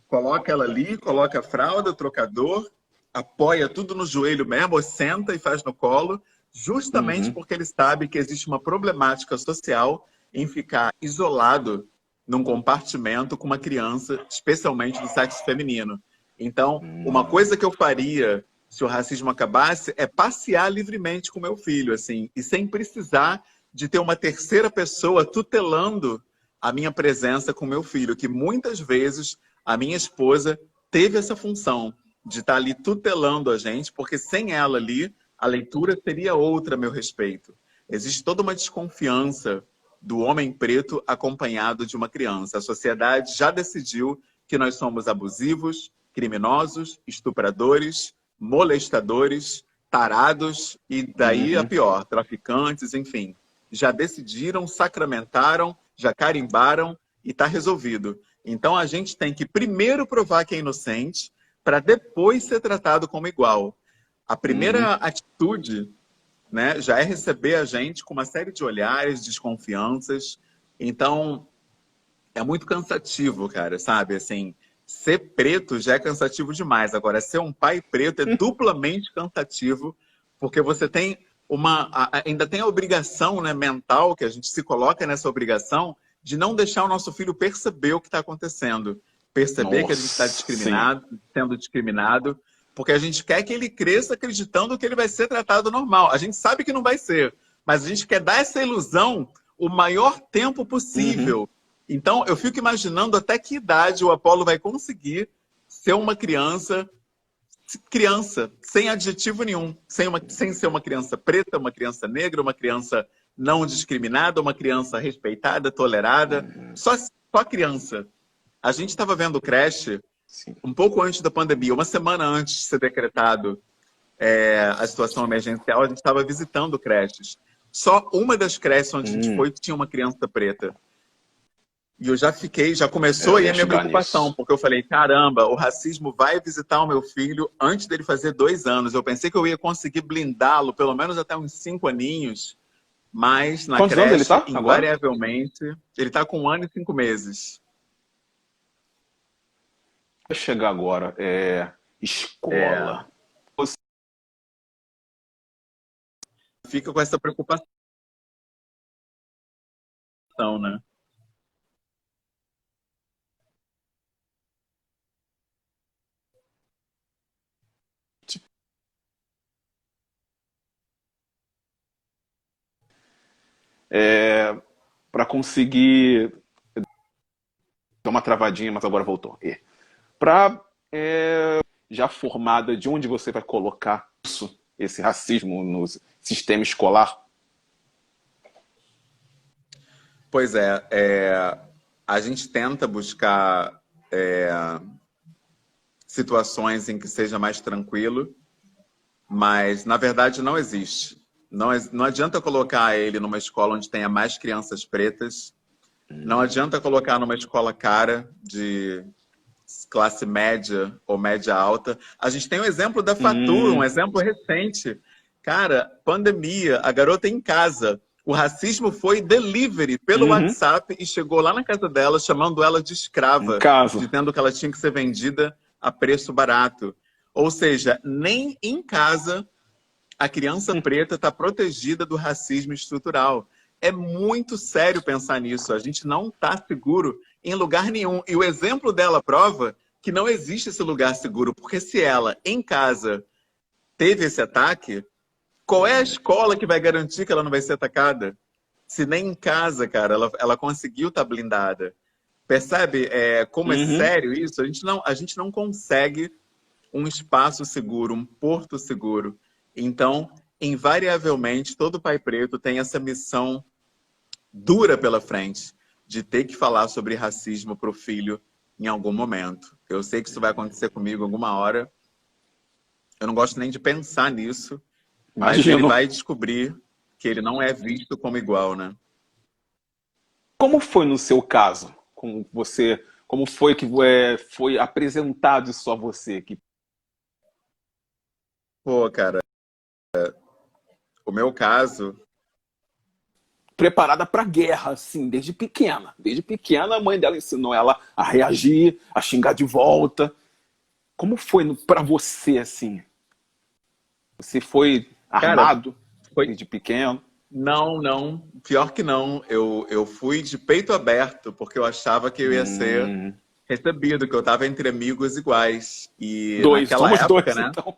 coloca ela ali, coloca a fralda, o trocador, apoia tudo no joelho mesmo, ou senta e faz no colo, justamente Uhum. porque ele sabe que existe uma problemática social em ficar isolado num compartimento com uma criança, especialmente do sexo feminino. Então, uma coisa que eu faria se o racismo acabasse é passear livremente com meu filho, assim, e sem precisar de ter uma terceira pessoa tutelando a minha presença com meu filho, que muitas vezes a minha esposa teve essa função de estar ali tutelando a gente, porque sem ela ali, a leitura seria outra a meu respeito. Existe toda uma desconfiança do homem preto acompanhado de uma criança. A sociedade já decidiu que nós somos abusivos, criminosos, estupradores, molestadores, tarados e daí a Uhum. pior, traficantes, enfim. Já decidiram, sacramentaram, já carimbaram e está resolvido. Então a gente tem que primeiro provar que é inocente para depois ser tratado como igual. A Uhum. primeira atitude, né, já é receber a gente com uma série de olhares, desconfianças. Então é muito cansativo, cara, sabe? Assim, ser preto já é cansativo demais. Agora, ser um pai preto é duplamente cansativo, porque você tem ainda tem a obrigação, né, mental, que a gente se coloca nessa obrigação, de não deixar o nosso filho perceber o que está acontecendo. Perceber que a gente está Nossa, sim. discriminado, sendo discriminado, porque a gente quer que ele cresça acreditando que ele vai ser tratado normal. A gente sabe que não vai ser, mas a gente quer dar essa ilusão o maior tempo Uhum. possível. Então, eu fico imaginando até que idade o Apolo vai conseguir ser uma criança, sem adjetivo nenhum, sem ser uma criança preta, uma criança negra, uma criança não discriminada, uma criança respeitada, tolerada, só criança. A gente estava vendo o Crash Sim. um pouco antes da pandemia, uma semana antes de ser decretado a situação emergencial, a gente estava visitando creches. Só uma das creches onde a gente foi tinha uma criança preta. E eu já começou Eu aí a ia minha chegar preocupação, nisso. porque eu falei, caramba, o racismo vai visitar o meu filho antes dele fazer 2 anos. Eu pensei que eu ia conseguir blindá-lo pelo menos até uns 5 aninhos, mas na Quantos anos ele creche, tá agora? invariavelmente, ele está com 1 ano e 5 meses. Vai chegar agora. É, Escola. fica com essa preocupação, né? Para conseguir dar uma travadinha, mas agora voltou. Para já formada, de onde você vai colocar isso, esse racismo no sistema escolar? Pois a gente tenta buscar situações em que seja mais tranquilo, mas na verdade não existe. Não adianta colocar ele numa escola onde tenha mais crianças pretas, não adianta colocar numa escola cara de classe média ou média alta. A gente tem o exemplo da Fatu, um Hum, exemplo recente. Cara, pandemia, a garota em casa. O racismo foi delivery pelo uhum, WhatsApp e chegou lá na casa dela, chamando ela de em escrava, casa. dizendo que ela tinha que ser vendida a preço barato. Ou seja, nem em casa a criança preta está protegida do racismo estrutural. É muito sério pensar nisso. A gente não está seguro em lugar nenhum. E o exemplo dela prova que não existe esse lugar seguro, porque se ela, em casa, teve esse ataque, qual é a escola que vai garantir que ela não vai ser atacada? Se nem em casa, cara, ela conseguiu estar blindada. Percebe como é Uhum. sério isso? A gente não consegue um espaço seguro, um porto seguro. Então, invariavelmente, todo pai preto tem essa missão dura pela frente de ter que falar sobre racismo para o filho em algum momento. Eu sei que isso vai acontecer comigo alguma hora. Eu não gosto nem de pensar nisso, mas ele Imagino. vai descobrir que ele não é visto como igual, né? Como foi no seu caso? Como foi que foi apresentado isso a você? Pô, cara, o meu caso, Preparada para guerra, assim, desde pequena. Desde pequena, a mãe dela ensinou ela a reagir, a xingar de volta. Como foi para você, assim? Você foi cara, armado foi. desde pequeno? Não, não, pior que não. Eu fui de peito aberto, porque eu achava que eu ia ser Hum, recebido, que eu tava entre amigos iguais. E dois, naquela somos época, dois, né? então.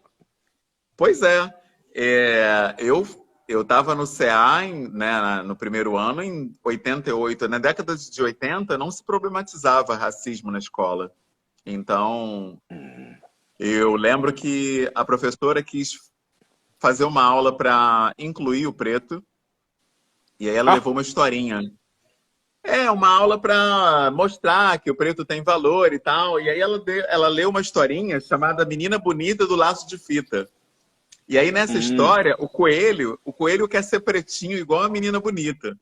Pois é, eu estava no CA, né, no primeiro ano, em 88. Na década de 80, não se problematizava racismo na escola. Então, eu lembro que a professora quis fazer uma aula para incluir o preto, e aí ela Ah, levou uma historinha. É, uma aula para mostrar que o preto tem valor e tal. E aí ela leu uma historinha chamada Menina Bonita do Laço de Fita. E aí, nessa hum, história, o coelho quer ser pretinho igual a menina bonita.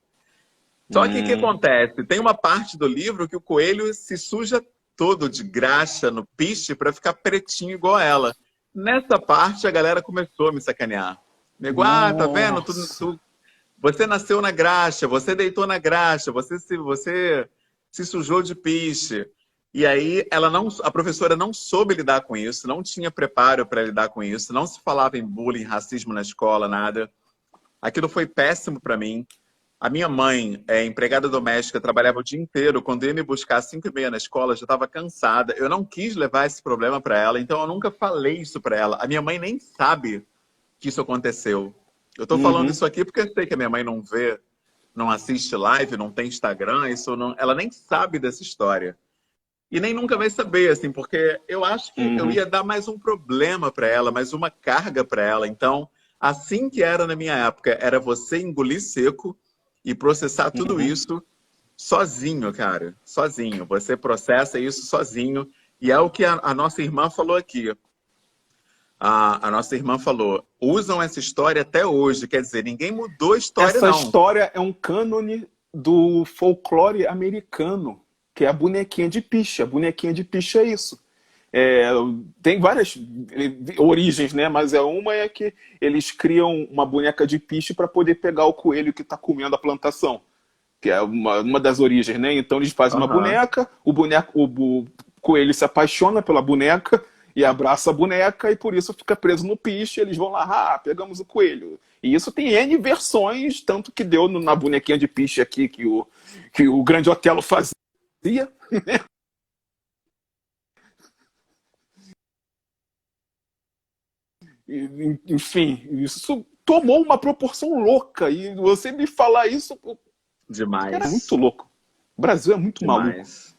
Só que o que hum, acontece? Tem uma parte do livro que o coelho se suja todo de graxa no piche para ficar pretinho igual a ela. Nessa parte, a galera começou a me sacanear. Nego, tá vendo? nossa. Você nasceu na graxa, você deitou na graxa, você se sujou de piche. E aí a professora não soube lidar com isso, não tinha preparo para lidar com isso, não se falava em bullying, racismo na escola, nada. Aquilo foi péssimo para mim. A minha mãe é empregada doméstica, trabalhava o dia inteiro. Quando ia me buscar às 5h30 na escola, já estava cansada. Eu não quis levar esse problema para ela, então eu nunca falei isso para ela. A minha mãe nem sabe que isso aconteceu. Eu estou falando Uhum, isso aqui porque eu sei que a minha mãe não vê, não assiste live, não tem Instagram, ela nem sabe dessa história. E nem nunca vai saber, assim, porque eu acho que eu uhum, ia dar mais um problema para ela, mais uma carga para ela. Então, assim que era na minha época, era você engolir seco e processar tudo uhum. isso sozinho, cara. Sozinho. Você processa isso sozinho. E é o que a nossa irmã falou aqui. A nossa irmã falou, usam essa história até hoje. Quer dizer, ninguém mudou a história, Essa não. história é um cânone do folclore americano, que é a bonequinha de piche. A bonequinha de piche é isso. É, tem várias origens, né? Mas uma é que eles criam uma boneca de piche para poder pegar o coelho que está comendo a plantação, que é uma das origens, né? Então eles fazem uma Aham. boneca, o coelho se apaixona pela boneca e abraça a boneca e por isso fica preso no piche. Eles vão lá, pegamos o coelho. E isso tem N versões, tanto que deu na bonequinha de piche aqui que o Grande Otelo fazia. Enfim, isso tomou uma proporção louca. E você me falar isso, pô, cara, é muito Demais. louco. O Brasil é muito maluco. Demais.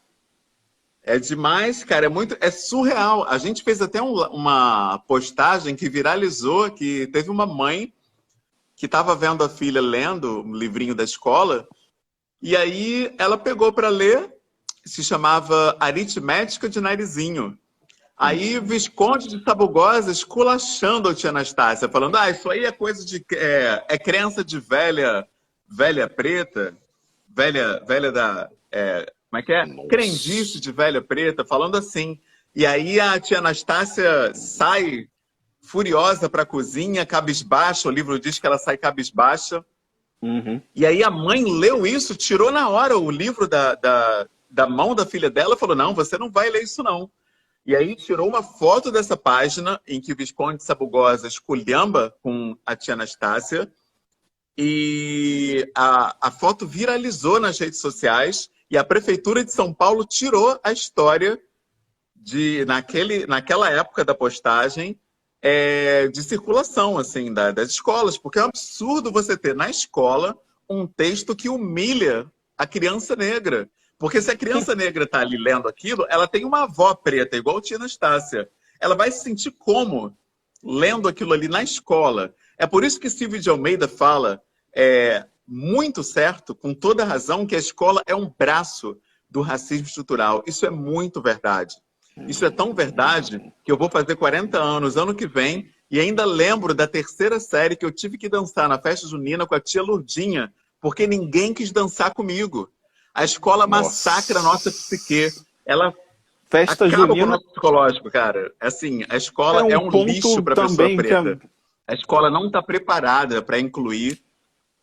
É demais, cara. É surreal. A gente fez até uma postagem que viralizou, que teve uma mãe que estava vendo a filha lendo um livrinho da escola, e aí ela pegou para ler, se chamava Aritmética de Narizinho. Aí o Visconde de Sabugosa esculachando a tia Anastácia, falando: isso aí é coisa de. É crença de velha, velha preta, velha da. Como é que é? Crendice Nossa. de velha preta, falando assim. E aí a tia Anastácia sai furiosa para a cozinha, cabisbaixa. O livro diz que ela sai cabisbaixa. Uhum. E aí a mãe leu isso, tirou na hora o livro da mão da filha dela e falou: não, você não vai ler isso não. E aí tirou uma foto dessa página em que o Visconde Sabugosa esculhamba com a tia Anastácia e a foto viralizou nas redes sociais e a Prefeitura de São Paulo tirou a história naquela época da postagem de circulação assim das escolas, porque é um absurdo você ter na escola um texto que humilha a criança negra. Porque se a criança negra está ali lendo aquilo, ela tem uma avó preta, igual a tia Anastácia. Ela vai se sentir como lendo aquilo ali na escola. É por isso que Silvio de Almeida fala muito certo, com toda razão, que a escola é um braço do racismo estrutural. Isso é muito verdade. Isso é tão verdade que eu vou fazer 40 anos ano que vem e ainda lembro da terceira série que eu tive que dançar na festa junina com a tia Lourdinha, porque ninguém quis dançar comigo. A escola Nossa. massacra a nossa psique. Ela Festa acaba com o junina nosso psicológico, cara. Assim, a é escola é um um lixo ponto para a pessoa também que é... preta. A escola não está preparada para incluir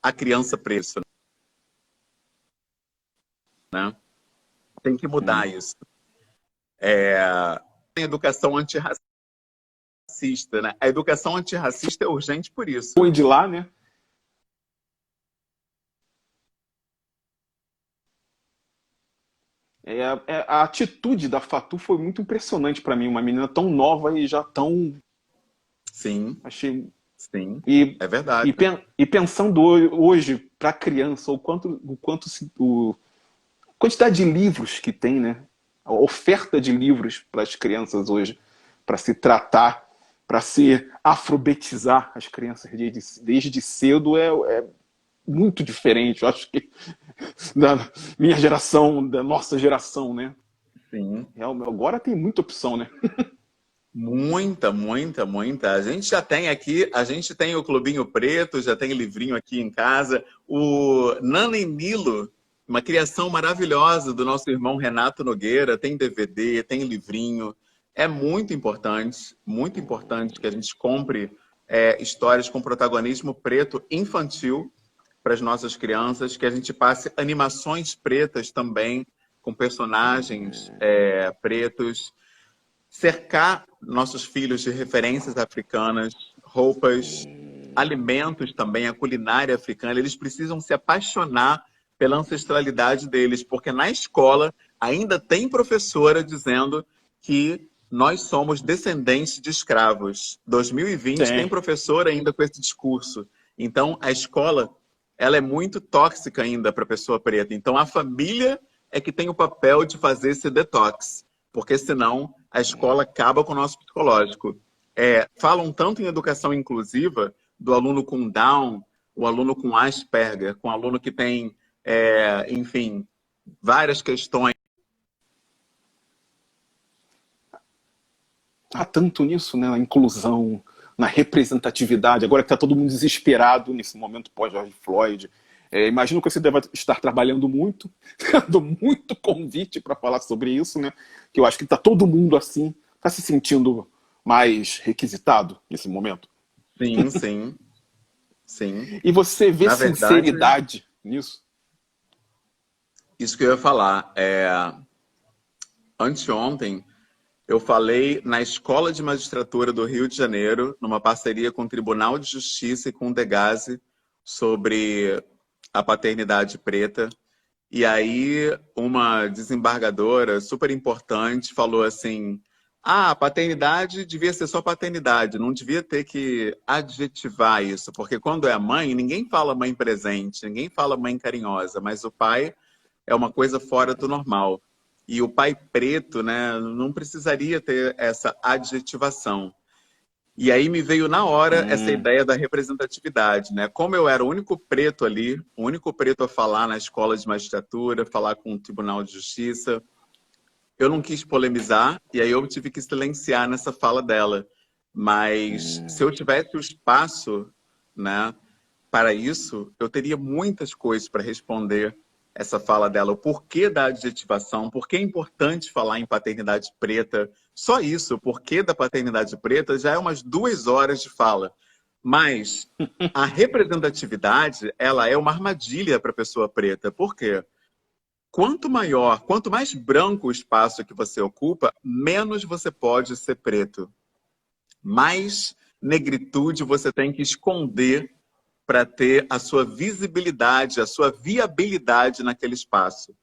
a criança preta, né? Tem que mudar isso. Tem educação antirracista, né? A educação antirracista é urgente por isso. Foi de lá, né? A atitude da Fatu foi muito impressionante para mim. Uma menina tão nova e já tão... Sim, Achei... sim, E, é verdade. e pensando hoje para a criança, a quantidade de livros que tem, né? A oferta de livros para as crianças hoje, para se tratar, para se alfabetizar as crianças desde cedo é muito diferente. Eu acho que da minha geração, da nossa geração, né? Sim. Agora tem muita opção, né? Muita, muita, muita. A gente já tem aqui, a gente tem o Clubinho Preto, já tem livrinho aqui em casa. O Nana e Nilo, uma criação maravilhosa do nosso irmão Renato Nogueira, tem DVD, tem livrinho. É muito importante que a gente compre histórias com protagonismo preto infantil para as nossas crianças, que a gente passe animações pretas também, com personagens pretos, cercar nossos filhos de referências africanas, roupas, alimentos também, a culinária africana. Eles precisam se apaixonar pela ancestralidade deles, porque na escola ainda tem professora dizendo que nós somos descendentes de escravos. 2020 tem Tem. professora ainda com esse discurso. Então, a escola, ela é muito tóxica ainda para a pessoa preta. Então, a família é que tem o papel de fazer esse detox, porque senão a escola acaba com o nosso psicológico. Falam tanto em educação inclusiva do aluno com Down, o aluno com Asperger, com o aluno que tem, enfim, várias questões. Há tanto nisso, né? Na inclusão, na representatividade. Agora que está todo mundo desesperado nesse momento pós-George Floyd. Imagino que você deve estar trabalhando muito, tendo muito convite para falar sobre isso, né? Que eu acho que está todo mundo assim, está se sentindo mais requisitado nesse momento. Sim, sim, sim. E você vê Na verdade, sinceridade nisso? isso que eu ia falar. Anteontem, eu falei na Escola de Magistratura do Rio de Janeiro, numa parceria com o Tribunal de Justiça e com o Degase, sobre a paternidade preta. E aí, uma desembargadora super importante falou assim: a paternidade devia ser só paternidade, não devia ter que adjetivar isso, porque quando é mãe, ninguém fala mãe presente, ninguém fala mãe carinhosa, mas o pai é uma coisa fora do normal. E o pai preto, né, não precisaria ter essa adjetivação. E aí me veio na hora essa ideia da representatividade, né? Como eu era o único preto ali, o único preto a falar na escola de magistratura, falar com o Tribunal de Justiça, eu não quis polemizar e aí eu tive que silenciar nessa fala dela. Mas se eu tivesse o espaço, né, para isso, eu teria muitas coisas para responder essa fala dela. O porquê da adjetivação, por que é importante falar em paternidade preta. Só isso, o porquê da paternidade preta já é umas 2 horas de fala. Mas a representatividade, ela é uma armadilha para a pessoa preta. Por quê? Quanto maior, quanto mais branco o espaço que você ocupa, menos você pode ser preto. Mais negritude você tem que esconder para ter a sua visibilidade, a sua viabilidade naquele espaço.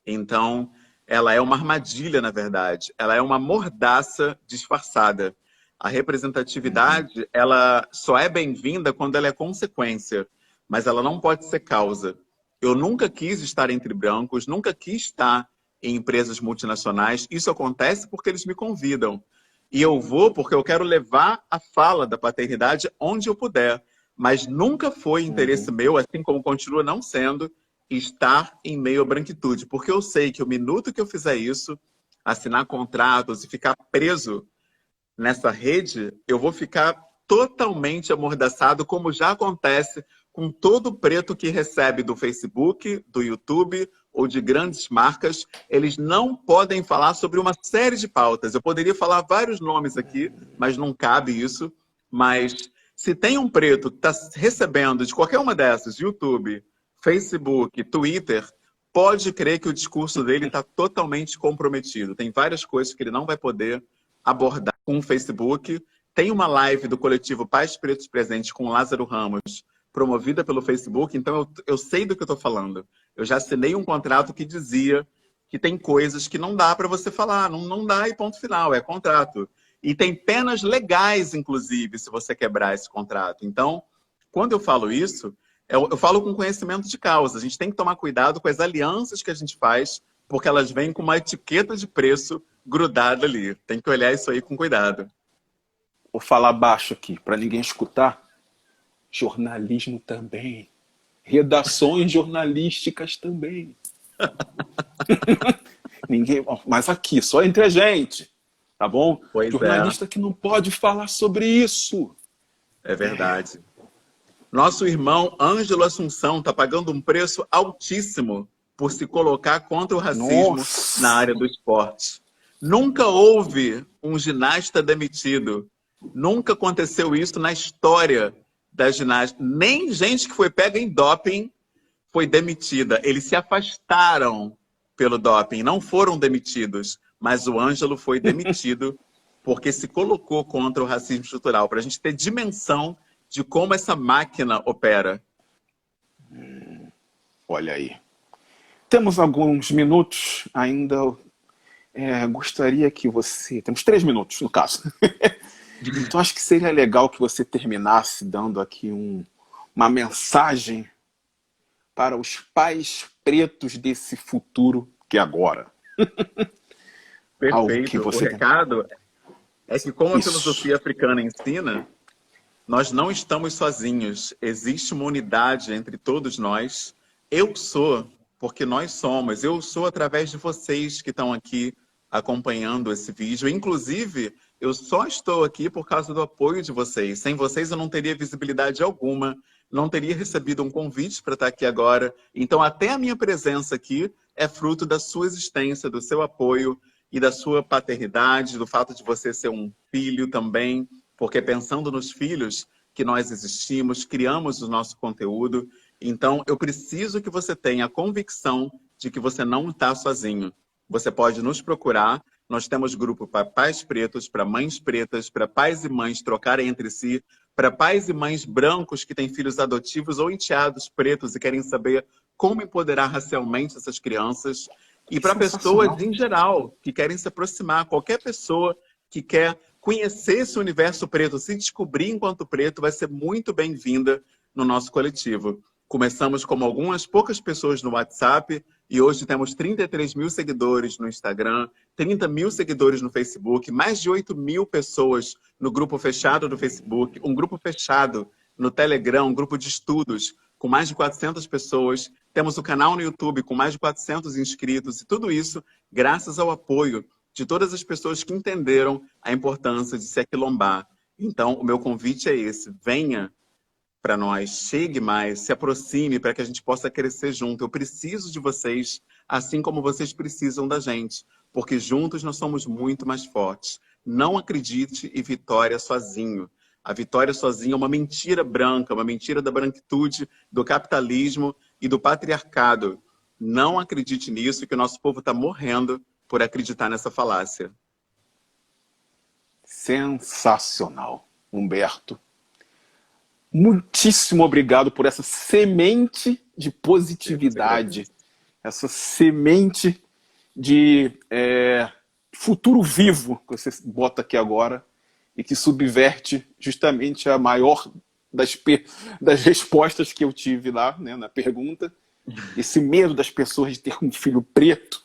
Então, ela é uma armadilha, na verdade. Ela é uma mordaça disfarçada. A representatividade, ela só é bem-vinda quando ela é consequência, mas ela não pode ser causa. Eu nunca quis estar entre brancos, nunca quis estar em empresas multinacionais. Isso acontece porque eles me convidam. E eu vou porque eu quero levar a fala da paternidade onde eu puder. Mas nunca foi interesse meu, assim como continua não sendo, estar em meio à branquitude. Porque eu sei que o minuto que eu fizer isso, assinar contratos e ficar preso nessa rede, eu vou ficar totalmente amordaçado, como já acontece com todo preto que recebe do Facebook, do YouTube ou de grandes marcas. Eles não podem falar sobre uma série de pautas. Eu poderia falar vários nomes aqui, mas não cabe isso. Mas se tem um preto que está recebendo de qualquer uma dessas, YouTube, Facebook, Twitter, pode crer que o discurso dele está totalmente comprometido. Tem várias coisas que ele não vai poder abordar com o Facebook. Tem uma live do coletivo Pais Pretos Presentes com o Lázaro Ramos, promovida pelo Facebook, então eu sei do que eu estou falando. Eu já assinei um contrato que dizia que tem coisas que não dá para você falar, não dá e ponto final, é contrato. E tem penas legais, inclusive, se você quebrar esse contrato. Então, quando eu falo isso, eu falo com conhecimento de causa. A gente tem que tomar cuidado com as alianças que a gente faz, porque elas vêm com uma etiqueta de preço grudada ali. Tem que olhar isso aí com cuidado. Vou falar baixo aqui, para ninguém escutar. Jornalismo também. Redações jornalísticas também. Ninguém, mas aqui, só entre a gente. Tá bom? Pois jornalista que não pode falar sobre isso. É verdade. Nosso irmão Ângelo Assunção está pagando um preço altíssimo por se colocar contra o racismo na área do esporte. Nunca houve um ginasta demitido. Nunca aconteceu isso na história da ginástica. Nem gente que foi pega em doping foi demitida. Eles se afastaram pelo doping, não foram demitidos. Mas o Ângelo foi demitido porque se colocou contra o racismo estrutural, para a gente ter dimensão de como essa máquina opera. Olha aí. Temos alguns minutos ainda. Gostaria que você... Temos 3 minutos, no caso. Então, acho que seria legal que você terminasse dando aqui uma mensagem para os pais pretos desse futuro que é agora. Perfeito. O recado é que, como a filosofia africana ensina, nós não estamos sozinhos. Existe uma unidade entre todos nós. Eu sou, porque nós somos. Eu sou através de vocês que estão aqui acompanhando esse vídeo. Inclusive, eu só estou aqui por causa do apoio de vocês. Sem vocês, eu não teria visibilidade alguma, não teria recebido um convite para estar aqui agora. Então, até a minha presença aqui é fruto da sua existência, do seu apoio e da sua paternidade, do fato de você ser um filho também, porque pensando nos filhos que nós existimos, criamos o nosso conteúdo. Então, eu preciso que você tenha a convicção de que você não está sozinho. Você pode nos procurar. Nós temos grupo para pais pretos, para mães pretas, para pais e mães trocarem entre si, para pais e mães brancos que têm filhos adotivos ou enteados pretos e querem saber como empoderar racialmente essas crianças. E para pessoas em geral que querem se aproximar, qualquer pessoa que quer conhecer esse universo preto, se descobrir enquanto preto, vai ser muito bem-vinda no nosso coletivo. Começamos como algumas poucas pessoas no WhatsApp e hoje temos 33 mil seguidores no Instagram, 30 mil seguidores no Facebook, mais de 8 mil pessoas no grupo fechado do Facebook, um grupo fechado no Telegram, um grupo de estudos com mais de 400 pessoas. Temos o canal no YouTube com mais de 400 inscritos e tudo isso graças ao apoio de todas as pessoas que entenderam a importância de se aquilombar. Então, o meu convite é esse: venha para nós, chegue mais, se aproxime para que a gente possa crescer junto. Eu preciso de vocês, assim como vocês precisam da gente, porque juntos nós somos muito mais fortes. Não acredite em vitória sozinho. A vitória sozinha é uma mentira branca, uma mentira da branquitude, do capitalismo e do patriarcado. Não acredite nisso, que o nosso povo está morrendo por acreditar nessa falácia. Sensacional, Humberto. Muitíssimo obrigado por essa semente de positividade, essa semente de futuro vivo que você bota aqui agora e que subverte justamente a maior das respostas que eu tive lá, né, na pergunta. Esse medo das pessoas de ter um filho preto